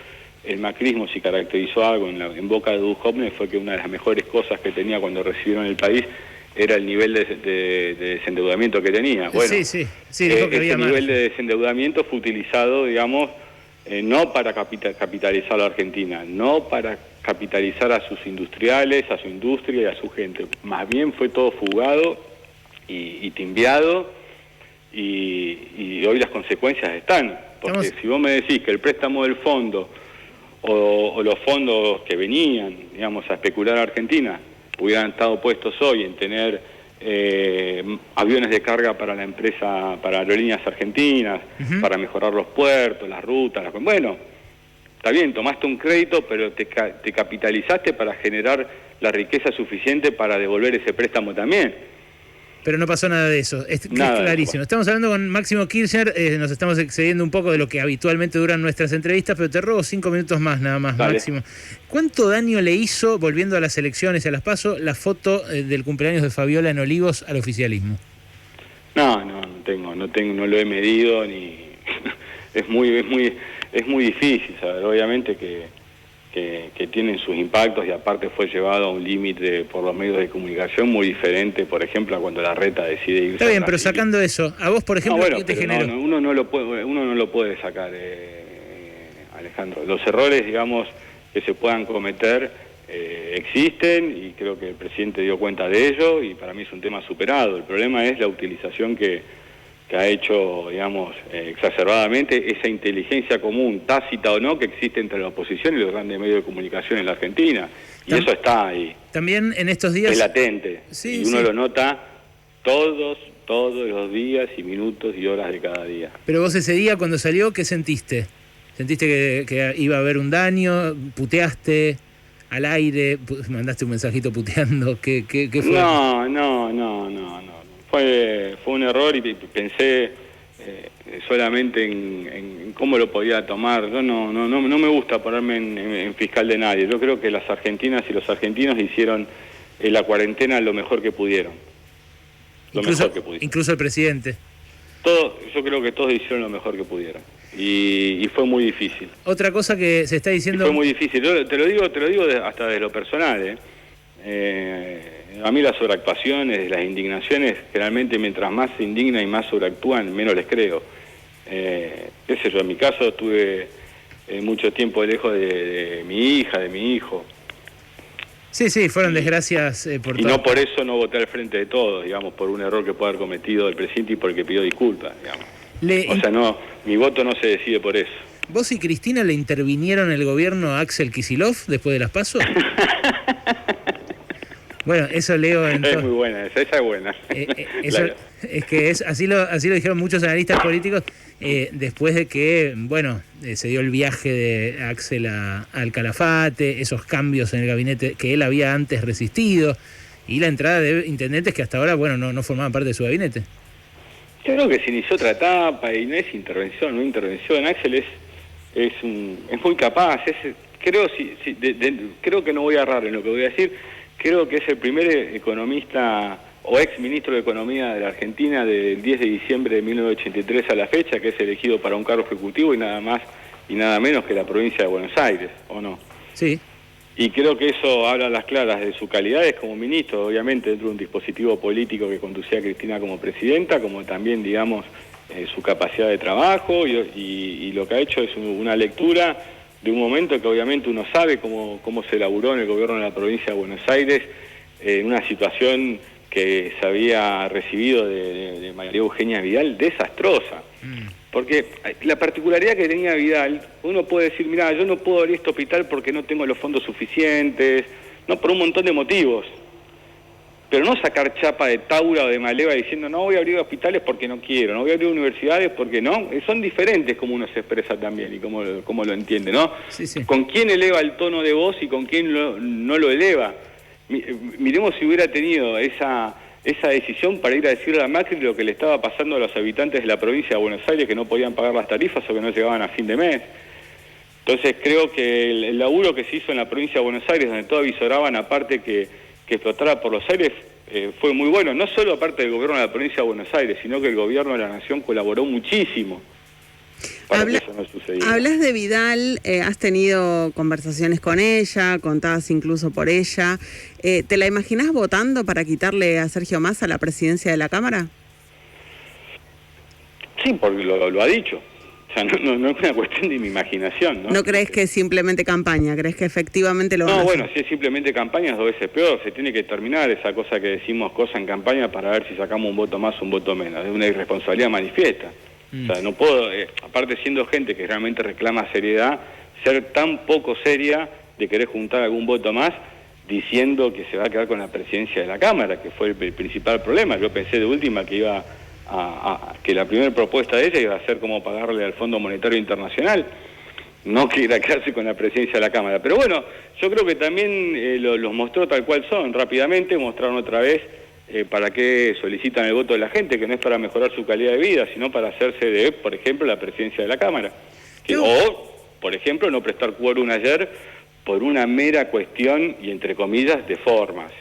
el macrismo, si caracterizó algo en boca de Duhovne, fue que una de las mejores cosas que tenía cuando recibieron el país era el nivel de desendeudamiento que tenía. Bueno, sí, dijo que había nivel de desendeudamiento fue utilizado, digamos, no para capitalizar a la Argentina, no para capitalizar a sus industriales, a su industria y a su gente. Más bien fue todo fugado y timbiado, y hoy las consecuencias están. Porque si vos me decís que el préstamo del fondo o los fondos que venían, digamos, a especular a Argentina, hubieran estado puestos hoy en tener aviones de carga para la empresa, para aerolíneas argentinas, para mejorar los puertos, las rutas, bueno, está bien, tomaste un crédito, pero te capitalizaste para generar la riqueza suficiente para devolver ese préstamo también. Pero no pasó nada de eso, es Nada, clarísimo. Estamos hablando con Máximo Kirchner, nos estamos excediendo un poco de lo que habitualmente duran nuestras entrevistas, pero te robo 5 minutos más nada más, Dale. Máximo. ¿Cuánto daño le hizo, volviendo a las elecciones y a las PASO, la foto del cumpleaños de Fabiola en Olivos al oficialismo? No lo he medido ni es muy difícil saber, obviamente que tienen sus impactos y aparte fue llevado a un límite por los medios de comunicación muy diferente, por ejemplo, a cuando la Reta decide irse. Está bien, pero sacando eso, a vos, por ejemplo, ¿qué te generó? Uno no lo puede sacar, Alejandro. Los errores, digamos, que se puedan cometer existen y creo que el presidente dio cuenta de ello y para mí es un tema superado. El problema es la utilización que ha hecho, digamos, exacerbadamente esa inteligencia común, tácita o no, que existe entre la oposición y los grandes medios de comunicación en la Argentina. Y eso está ahí. También en estos días... Es latente. Sí, y uno lo nota todos los días y minutos y horas de cada día. Pero vos ese día cuando salió, ¿qué sentiste? ¿Sentiste que iba a haber un daño? ¿Puteaste al aire? ¿Mandaste un mensajito puteando? ¿Qué fue? No. Fue un error y pensé solamente en cómo lo podía tomar. Yo no me gusta ponerme en fiscal de nadie. Yo creo que las argentinas y los argentinos hicieron la cuarentena lo mejor que pudieron. Incluso el presidente. Yo creo que todos hicieron lo mejor que pudieron. Y fue muy difícil. Otra cosa que se está diciendo... Y fue muy difícil. Yo te lo digo hasta de lo personal, a mí las sobreactuaciones, las indignaciones, generalmente mientras más se indignan y más sobreactúan, menos les creo. Qué sé yo, en mi caso estuve mucho tiempo lejos de mi hija, de mi hijo. Sí, fueron desgracias por todo. Y no por eso no voté al frente de todos, digamos, por un error que puede haber cometido el presidente y porque pidió disculpas, digamos. O sea, no, mi voto no se decide por eso. ¿Vos y Cristina le intervinieron el gobierno a Axel Kicillof después de las PASO? Bueno, eso leo en... Es muy buena, esa es buena. Claro. Es que así lo dijeron muchos analistas políticos después de que, se dio el viaje de Axel al Calafate, esos cambios en el gabinete que él había antes resistido, y la entrada de intendentes que hasta ahora, no formaban parte de su gabinete. Yo creo que se inició otra etapa y no es intervención, Axel es muy capaz, creo que no voy a errar en lo que voy a decir. Creo que es el primer economista o ex ministro de Economía de la Argentina del 10 de diciembre de 1983 a la fecha, que es elegido para un cargo ejecutivo y nada más y nada menos que la provincia de Buenos Aires, ¿o no? Sí. Y creo que eso habla a las claras de sus calidades como ministro, obviamente dentro de un dispositivo político que conducía a Cristina como presidenta, como también, digamos, su capacidad de trabajo y lo que ha hecho es una lectura de un momento que obviamente uno sabe cómo se elaboró en el gobierno de la provincia de Buenos Aires, en una situación que se había recibido de María Eugenia Vidal desastrosa. Porque la particularidad que tenía Vidal, uno puede decir, mirá, yo no puedo abrir este hospital porque no tengo los fondos suficientes, no, por un montón de motivos. Pero no sacar chapa de Taura o de Maleva diciendo no voy a abrir hospitales porque no quiero, no voy a abrir universidades porque no. Son diferentes como uno se expresa también y cómo lo entiende, ¿no? Sí. Con quién eleva el tono de voz y con quién no lo eleva. Miremos si hubiera tenido esa decisión para ir a decirle a Macri lo que le estaba pasando a los habitantes de la provincia de Buenos Aires, que no podían pagar las tarifas o que no llegaban a fin de mes. Entonces creo que el laburo que se hizo en la provincia de Buenos Aires, donde todo avisoraban aparte que explotara por los aires, fue muy bueno, no solo aparte del gobierno de la provincia de Buenos Aires, sino que el gobierno de la Nación colaboró muchísimo para que eso no sucediera. Hablas de Vidal, has tenido conversaciones con ella, contadas incluso por ella. ¿Te la imaginás votando para quitarle a Sergio Massa la presidencia de la Cámara? Sí, porque lo ha dicho. O sea, no es una cuestión de mi imaginación, ¿no? ¿No crees que es simplemente campaña? ¿Crees que efectivamente lo van a hacer? Bueno, si es simplemente campaña es 2 veces peor. Se tiene que terminar esa cosa que decimos cosa en campaña para ver si sacamos un voto más o un voto menos. Es una irresponsabilidad manifiesta. O sea, no puedo, aparte siendo gente que realmente reclama seriedad, ser tan poco seria de querer juntar algún voto más diciendo que se va a quedar con la presidencia de la Cámara, que fue el principal problema. Yo pensé de última que que la primera propuesta de ella iba a ser como pagarle al Fondo Monetario Internacional, no que ir a quedarse con la presidencia de la Cámara. Pero bueno, yo creo que también los mostró tal cual son. Rápidamente mostraron otra vez ¿para qué solicitan el voto de la gente? Que no es para mejorar su calidad de vida, sino para hacerse de, por ejemplo, la presidencia de la Cámara. O, por ejemplo, no prestar quórum ayer por una mera cuestión, y entre comillas, de formas.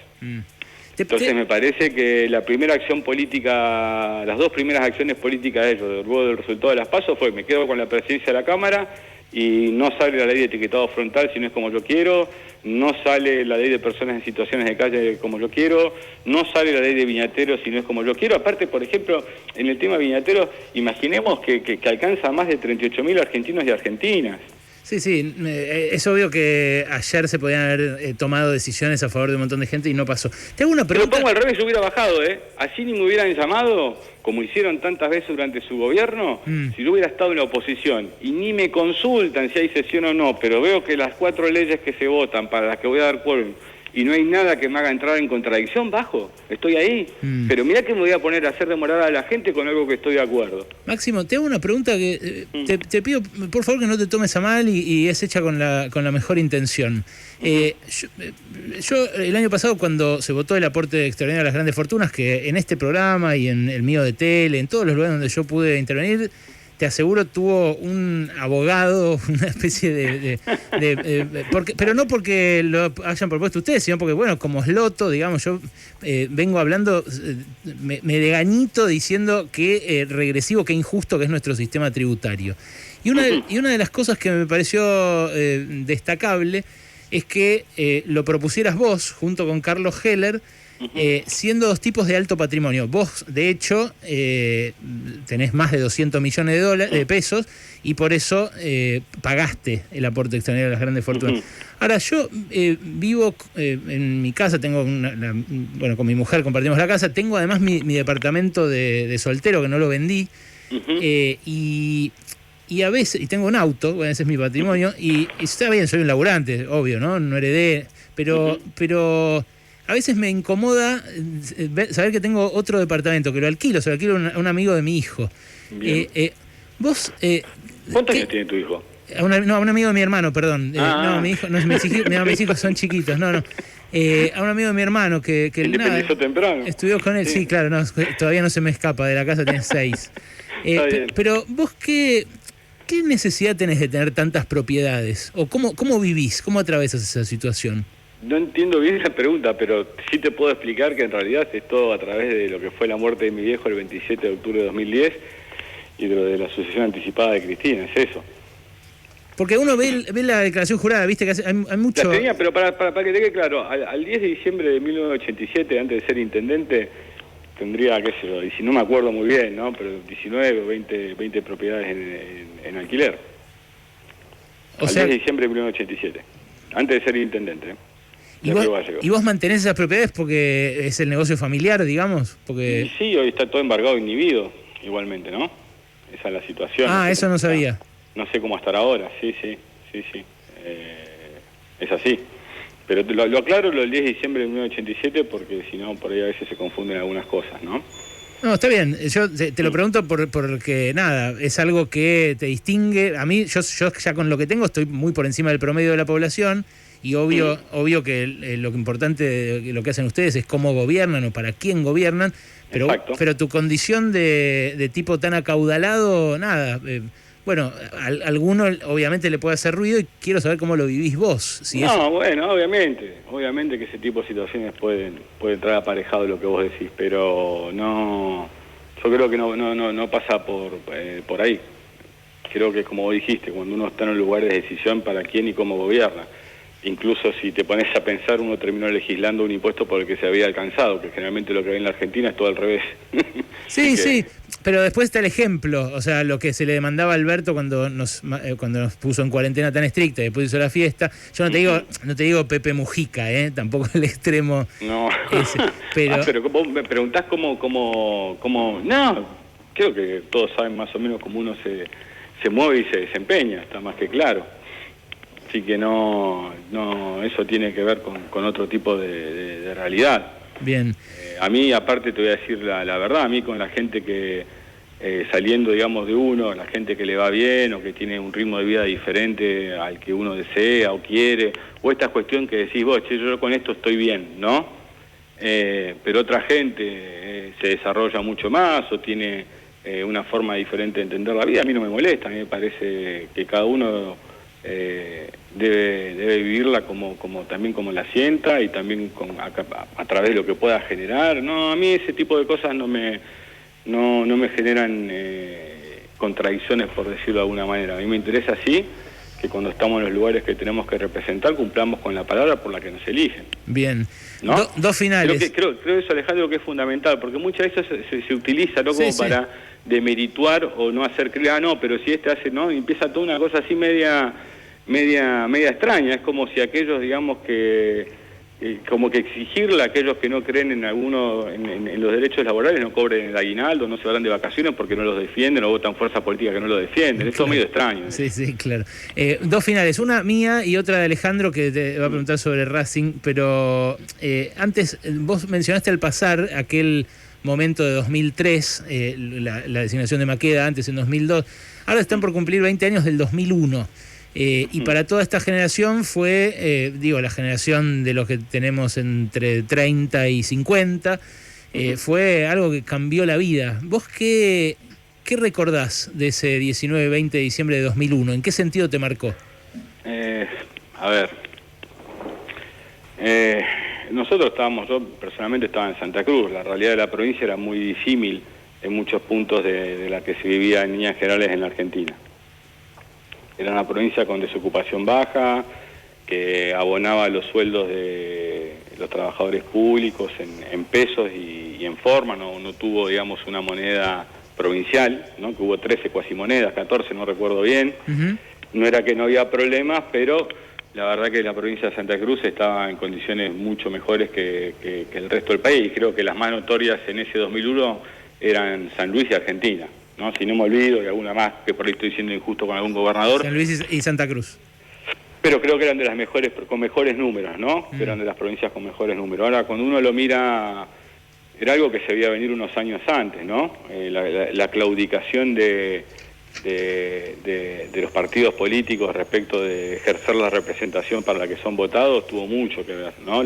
Entonces me parece que la primera acción política, las dos primeras acciones políticas de ellos, luego del resultado de las PASO, fue: me quedo con la presidencia de la Cámara y no sale la ley de etiquetado frontal si no es como yo quiero, no sale la ley de personas en situaciones de calle como yo quiero, no sale la ley de viñateros si no es como yo quiero. Aparte, por ejemplo, en el tema viñateros, imaginemos que alcanza a más de 38.000 argentinos y argentinas. Sí, sí, es obvio que ayer se podían haber tomado decisiones a favor de un montón de gente y no pasó. Te hago una pregunta. Pero pongo al revés, yo hubiera bajado, así ni me hubieran llamado, como hicieron tantas veces durante su gobierno, si yo hubiera estado en la oposición y ni me consultan si hay sesión o no, pero veo que las 4 leyes que se votan, para las que voy a dar quórum, y no hay nada que me haga entrar en contradicción, bajo, estoy ahí. Pero mirá que me voy a poner a hacer demorar a la gente con algo que estoy de acuerdo. Máximo, te hago una pregunta que te pido, por favor, que no te tomes a mal y es hecha con la mejor intención. Yo el año pasado, cuando se votó el aporte extraordinario a las grandes fortunas, que en este programa y en el mío de tele, en todos los lugares donde yo pude intervenir, te aseguro, tuvo un abogado, una especie pero no porque lo hayan propuesto ustedes, sino porque, bueno, como esloto, digamos, yo vengo hablando, me degañito diciendo que regresivo, que injusto que es nuestro sistema tributario. Y una de las cosas que me pareció destacable es que lo propusieras vos, junto con Carlos Heller, siendo dos tipos de alto patrimonio. Vos, de hecho, tenés más de 200 millones de pesos y por eso pagaste el aporte extraordinario a las grandes fortunas. Ahora, yo vivo en mi casa, tengo bueno, con mi mujer compartimos la casa, tengo además mi departamento de soltero, que no lo vendí, y a veces, y tengo un auto, bueno, ese es mi patrimonio, y está bien, soy un laburante, obvio, ¿no? heredé, pero a veces me incomoda saber que tengo otro departamento, que lo alquilo, se lo alquilo a un amigo de mi hijo. Vos... ¿Cuántos años tiene tu hijo? A un amigo de mi hermano, perdón. No, mi hijo, mis hijos son chiquitos, no. A un amigo de mi hermano que independizó temprano. Estudió con él, sí, claro, no, todavía no se me escapa, de la casa tiene 6. Pero vos, ¿qué necesidad tenés de tener tantas propiedades? ¿O cómo vivís? ¿Cómo atravesas esa situación? No entiendo bien la pregunta, pero sí te puedo explicar que en realidad es todo a través de lo que fue la muerte de mi viejo el 27 de octubre de 2010 y de lo de la sucesión anticipada de Cristina, es eso. Porque uno ve la declaración jurada, viste que hay mucho... La tenía, pero para que te quede claro, al 10 de diciembre de 1987, antes de ser intendente, tendría, qué sé yo, y si no me acuerdo muy bien, ¿no? Pero 19 o 20 propiedades en alquiler. O sea, 10 de diciembre de 1987, antes de ser intendente, ¿Y vos mantenés esas propiedades porque es el negocio familiar, digamos? Porque... Sí, hoy está todo embargado, inhibido, igualmente, ¿no? Esa es la situación. Eso no sabía. No sé cómo estar ahora, sí. Es así. Pero lo aclaro lo del 10 de diciembre de 1987 porque si no, por ahí a veces se confunden algunas cosas, ¿no? No, está bien. Yo te lo pregunto porque, nada, es algo que te distingue. A mí, yo ya con lo que tengo estoy muy por encima del promedio de la población. Y obvio que lo importante de lo que hacen ustedes es cómo gobiernan o para quién gobiernan, pero tu condición de tipo tan acaudalado, nada, bueno, a alguno obviamente le puede hacer ruido y quiero saber cómo lo vivís vos. Bueno, obviamente que ese tipo de situaciones pueden traer aparejado lo que vos decís, pero no, yo creo que no pasa por ahí. Creo que como vos dijiste, cuando uno está en un lugar de decisión para quién y cómo gobierna. Incluso si te pones a pensar, uno terminó legislando un impuesto por el que se había alcanzado, que generalmente lo que ve en la Argentina es todo al revés. Sí, pero después está el ejemplo, o sea, lo que se le demandaba a Alberto cuando nos puso en cuarentena tan estricta y después hizo la fiesta. Yo no te digo Pepe Mujica, tampoco el extremo ese, pero vos me preguntás cómo... No, creo que todos saben más o menos cómo uno se mueve y se desempeña, está más que claro. Así que no, eso tiene que ver con otro tipo de realidad. Bien. A mí, aparte, te voy a decir la verdad, a mí con la gente que, saliendo, digamos, de uno, la gente que le va bien o que tiene un ritmo de vida diferente al que uno desea o quiere, o esta cuestión que decís vos, che, yo con esto estoy bien, ¿no? pero otra gente se desarrolla mucho más o tiene una forma diferente de entender la vida. A mí no me molesta, a mí me parece que cada uno debe vivirla también como la sienta y también a través de lo que pueda generar. No, a mí ese tipo de cosas no me generan contradicciones, por decirlo de alguna manera. A mí me interesa sí que cuando estamos en los lugares que tenemos que representar cumplamos con la palabra por la que nos eligen. Bien, ¿no? Dos finales. Creo eso, Alejandro, que es fundamental, porque muchas veces se utiliza, ¿no? Como para demerituar o no hacer creer, no, pero si hace, ¿no? Y empieza toda una cosa así media extraña. Es como si aquellos, digamos, como que exigirle a aquellos que no creen en los derechos laborales no cobren el aguinaldo, no se van de vacaciones porque no los defienden o votan fuerzas políticas que no lo defienden. Esto es medio extraño. Sí, claro. Dos finales, una mía y otra de Alejandro, que te va a preguntar sobre Racing, pero antes vos mencionaste al pasar aquel momento de 2003, la designación de Maqueda, antes en 2002, ahora están por cumplir 20 años del 2001. Y para toda esta generación fue, la generación de los que tenemos entre 30 y 50, fue algo que cambió la vida. ¿Vos qué recordás de ese 19-20 de diciembre de 2001? ¿En qué sentido te marcó? Nosotros yo personalmente estaba en Santa Cruz. La realidad de la provincia era muy disímil en muchos puntos de la que se vivía en líneas generales en la Argentina. Era una provincia con desocupación baja, que abonaba los sueldos de los trabajadores públicos en pesos y en forma, no tuvo, digamos, una moneda provincial, ¿no? Que hubo 13 cuasimonedas, 14, no recuerdo bien. Uh-huh. No era que no había problemas, pero la verdad que la provincia de Santa Cruz estaba en condiciones mucho mejores que el resto del país. Creo que las más notorias en ese 2001 eran San Luis y Argentina, ¿no? Si no me olvido, y alguna más que por ahí estoy siendo injusto con algún gobernador. San Luis y Santa Cruz. Pero creo que eran de las mejores, con mejores números, ¿no? Eran de las provincias con mejores números. Ahora, cuando uno lo mira, era algo que se veía venir unos años antes, ¿no? La claudicación de los partidos políticos respecto de ejercer la representación para la que son votados tuvo mucho que ver, ¿no?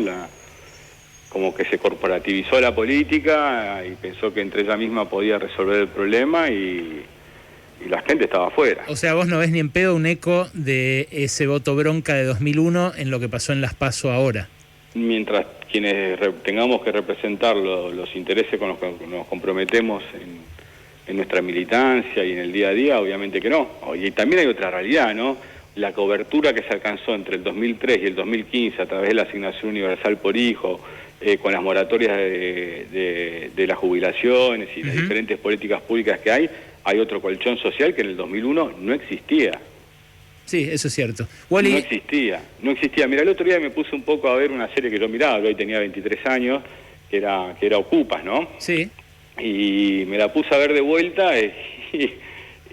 Como que se corporativizó la política y pensó que entre ella misma podía resolver el problema y la gente estaba afuera. O sea, vos no ves ni en pedo un eco de ese voto bronca de 2001 en lo que pasó en las PASO ahora. Mientras quienes tengamos que representar los intereses con los que nos comprometemos en nuestra militancia y en el día a día, obviamente que no. Y también hay otra realidad, ¿no? La cobertura que se alcanzó entre el 2003 y el 2015 a través de la asignación universal por hijo, con las moratorias de las jubilaciones y las diferentes políticas públicas que hay otro colchón social que en el 2001 no existía. Sí, eso es cierto. Wally... No existía. Mira, el otro día me puse un poco a ver una serie que yo miraba, hoy tenía 23 años, que era Ocupas, ¿no? Sí. Y me la puse a ver de vuelta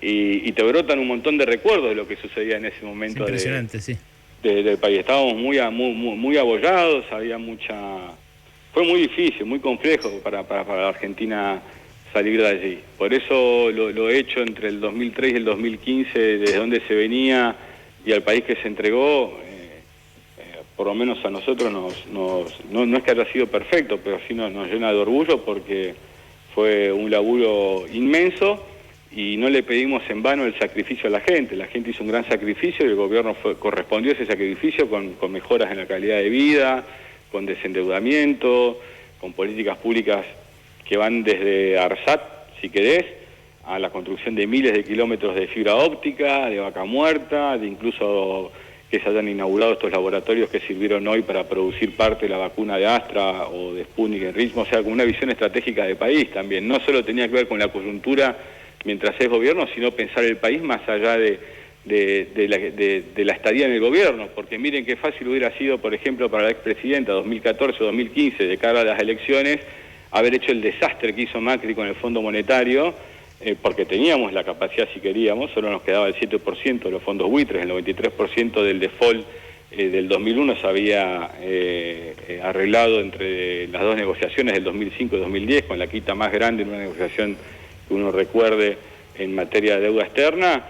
y te brotan un montón de recuerdos de lo que sucedía en ese momento. Impresionante, sí. Del país. Estábamos muy abollados, había fue muy difícil, muy complejo para la Argentina salir de allí. Por eso lo he hecho entre el 2003 y el 2015, desde donde se venía y al país que se entregó, por lo menos a nosotros no es que haya sido perfecto, pero sí nos llena de orgullo porque fue un laburo inmenso y no le pedimos en vano el sacrificio a la gente. La gente hizo un gran sacrificio y el gobierno correspondió a ese sacrificio con mejoras en la calidad de vida, con desendeudamiento, con políticas públicas que van desde ARSAT, si querés, a la construcción de miles de kilómetros de fibra óptica, de vaca muerta, de incluso que se hayan inaugurado estos laboratorios que sirvieron hoy para producir parte de la vacuna de Astra o de Sputnik en Ritmo, o sea, con una visión estratégica de país también. No solo tenía que ver con la coyuntura mientras es gobierno, sino pensar el país más allá de la estadía en el gobierno, porque miren qué fácil hubiera sido, por ejemplo, para la expresidenta 2014 o 2015, de cara a las elecciones, haber hecho el desastre que hizo Macri con el Fondo Monetario, porque teníamos la capacidad si queríamos, solo nos quedaba el 7% de los fondos buitres, el 93% del default del 2001 se había arreglado entre las dos negociaciones del 2005 y 2010, con la quita más grande en una negociación que uno recuerde en materia de deuda externa,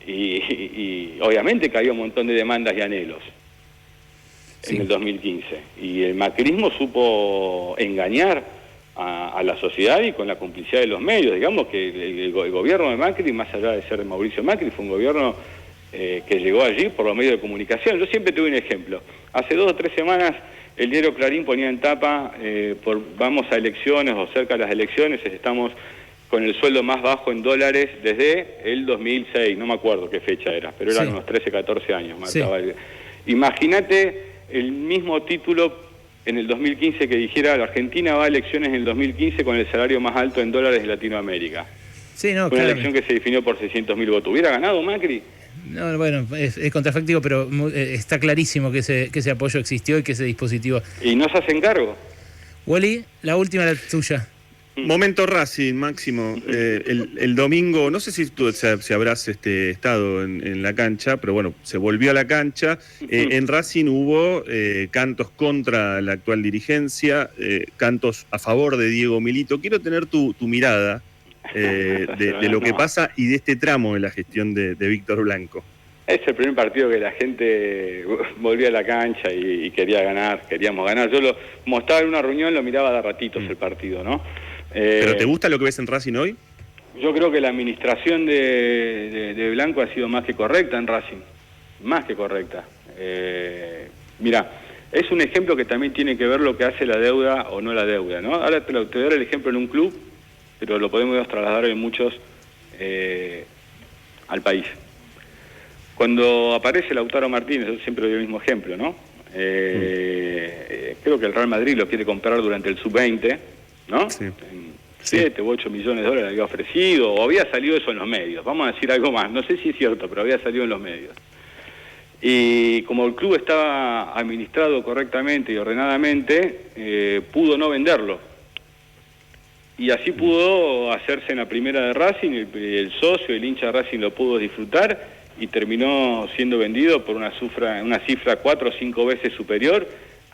y obviamente que había un montón de demandas y anhelos. en el 2015. Y el macrismo supo engañar a la sociedad y con la complicidad de los medios. Digamos que el gobierno de Macri, más allá de ser de Mauricio Macri, fue un gobierno que llegó allí por los medios de comunicación. Yo siempre tuve un ejemplo. Hace 2 o 3 semanas el diario Clarín ponía en tapa, vamos a elecciones o cerca de las elecciones, estamos con el sueldo más bajo en dólares desde el 2006, no me acuerdo qué fecha era, pero eran unos 13, 14 años. Imagínate el mismo título en el 2015 que dijera: la Argentina va a elecciones en el 2015 con el salario más alto en dólares de Latinoamérica. Sí, no, una elección que se definió por 600.000 votos. ¿Hubiera ganado Macri? No, bueno, es contrafactivo, pero está clarísimo que ese apoyo existió y que ese dispositivo... ¿Y no se hacen cargo? Wally, la última era tuya. Momento Racing, Máximo. El domingo, no sé si tú si habrás estado en la cancha, pero bueno, se volvió a la cancha. En Racing hubo cantos contra la actual dirigencia, cantos a favor de Diego Milito. Quiero tener tu mirada de lo que pasa y de este tramo de la gestión de Víctor Blanco. Es el primer partido que la gente volvía a la cancha y queríamos ganar. Yo como estaba en una reunión, lo miraba de ratitos el partido, ¿no? ¿Pero te gusta lo que ves en Racing hoy? Yo creo que la administración de Blanco ha sido más que correcta en Racing, más que correcta. Mira, es un ejemplo que también tiene que ver lo que hace la deuda o no la deuda, ¿no? Ahora te voy a dar el ejemplo en un club, pero lo podemos trasladar en muchos al país. Cuando aparece Lautaro Martínez, yo siempre doy el mismo ejemplo, ¿no? Creo que el Real Madrid lo quiere comprar durante el sub-20, ¿no? Sí. 7 u 8 millones de dólares había ofrecido, o había salido eso en los medios. Vamos a decir algo más, no sé si es cierto, pero había salido en los medios. Y como el club estaba administrado correctamente y ordenadamente, pudo no venderlo. Y así pudo hacerse en la primera de Racing, el socio, el hincha de Racing lo pudo disfrutar y terminó siendo vendido por una cifra 4 o 5 veces superior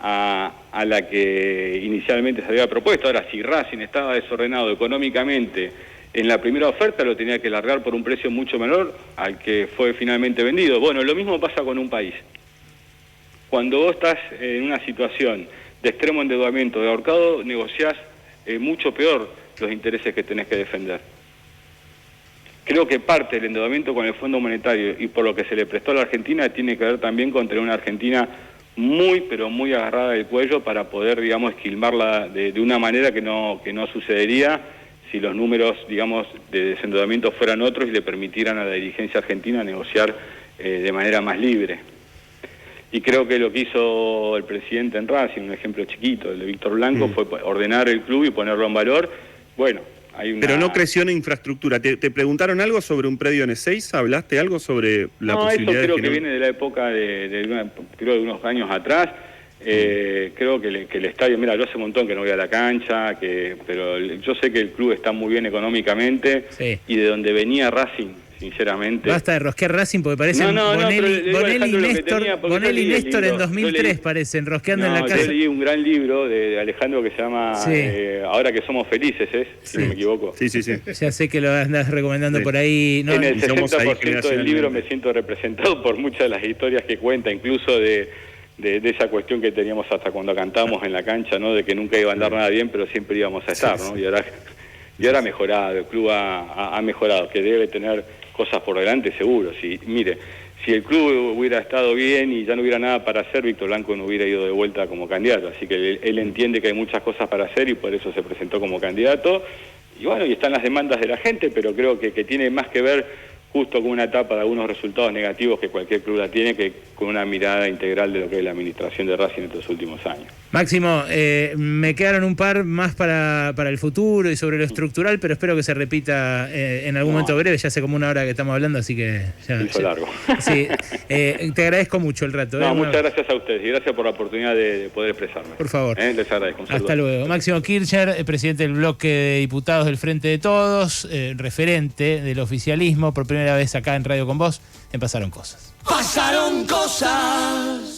a la que inicialmente se había propuesto. Ahora, si Racing estaba desordenado económicamente en la primera oferta, lo tenía que largar por un precio mucho menor al que fue finalmente vendido. Bueno, lo mismo pasa con un país. Cuando vos estás en una situación de extremo endeudamiento, de ahorcado, negociás mucho peor los intereses que tenés que defender. Creo que parte del endeudamiento con el Fondo Monetario y por lo que se le prestó a la Argentina tiene que ver también con tener una Argentina muy, pero muy agarrada del cuello para poder, digamos, esquilmarla de una manera que no sucedería si los números, digamos, de desendeudamiento fueran otros y le permitieran a la dirigencia argentina negociar de manera más libre. Y creo que lo que hizo el presidente en Racing, un ejemplo chiquito, el de Víctor Blanco, fue ordenar el club y ponerlo en valor. Bueno, hay una... Pero no creció en infraestructura. ¿Te preguntaron algo sobre un predio en Ezeiza? ¿Hablaste algo sobre la posibilidad? No, eso creo que que viene de la época creo de unos años atrás. Creo que el estadio, mira, yo hace un montón que no voy a la cancha, pero yo sé que el club está muy bien económicamente, sí. Y de donde venía Racing, sinceramente. Basta de rosquear Racing porque parecen Bonelli y Néstor en 2003 parecen, rosqueando en la casa. Yo leí un gran libro de Alejandro que se llama Ahora que somos felices, si no me equivoco. Sí. Ya sé que lo andas recomendando por ahí. En el 60% del libro me siento representado por muchas de las historias que cuenta, incluso de esa cuestión que teníamos hasta cuando cantamos en la cancha, ¿no? De que nunca iba a andar nada bien, pero siempre íbamos a estar, ¿no? Y ahora ha mejorado, el club ha mejorado, que debe tener cosas por delante seguro. Mire, si el club hubiera estado bien y ya no hubiera nada para hacer, Víctor Blanco no hubiera ido de vuelta como candidato, así que él entiende que hay muchas cosas para hacer y por eso se presentó como candidato. Y bueno, y están las demandas de la gente, pero creo que tiene más que ver justo con una etapa de algunos resultados negativos que cualquier club la tiene, que con una mirada integral de lo que es la administración de Racing en estos últimos años. Máximo, me quedaron un par más para el futuro y sobre lo estructural, pero espero que se repita en algún momento breve. Ya hace como una hora que estamos hablando, así que ya... Hizo largo. Sí, te agradezco mucho el rato. Muchas gracias a ustedes y gracias por la oportunidad de poder expresarme. Por favor. Les agradezco. Hasta luego. Máximo Kirchner, presidente del bloque de diputados del Frente de Todos, referente del oficialismo, por primera vez acá en Radio con Vos, en Pasaron Cosas. Pasaron cosas.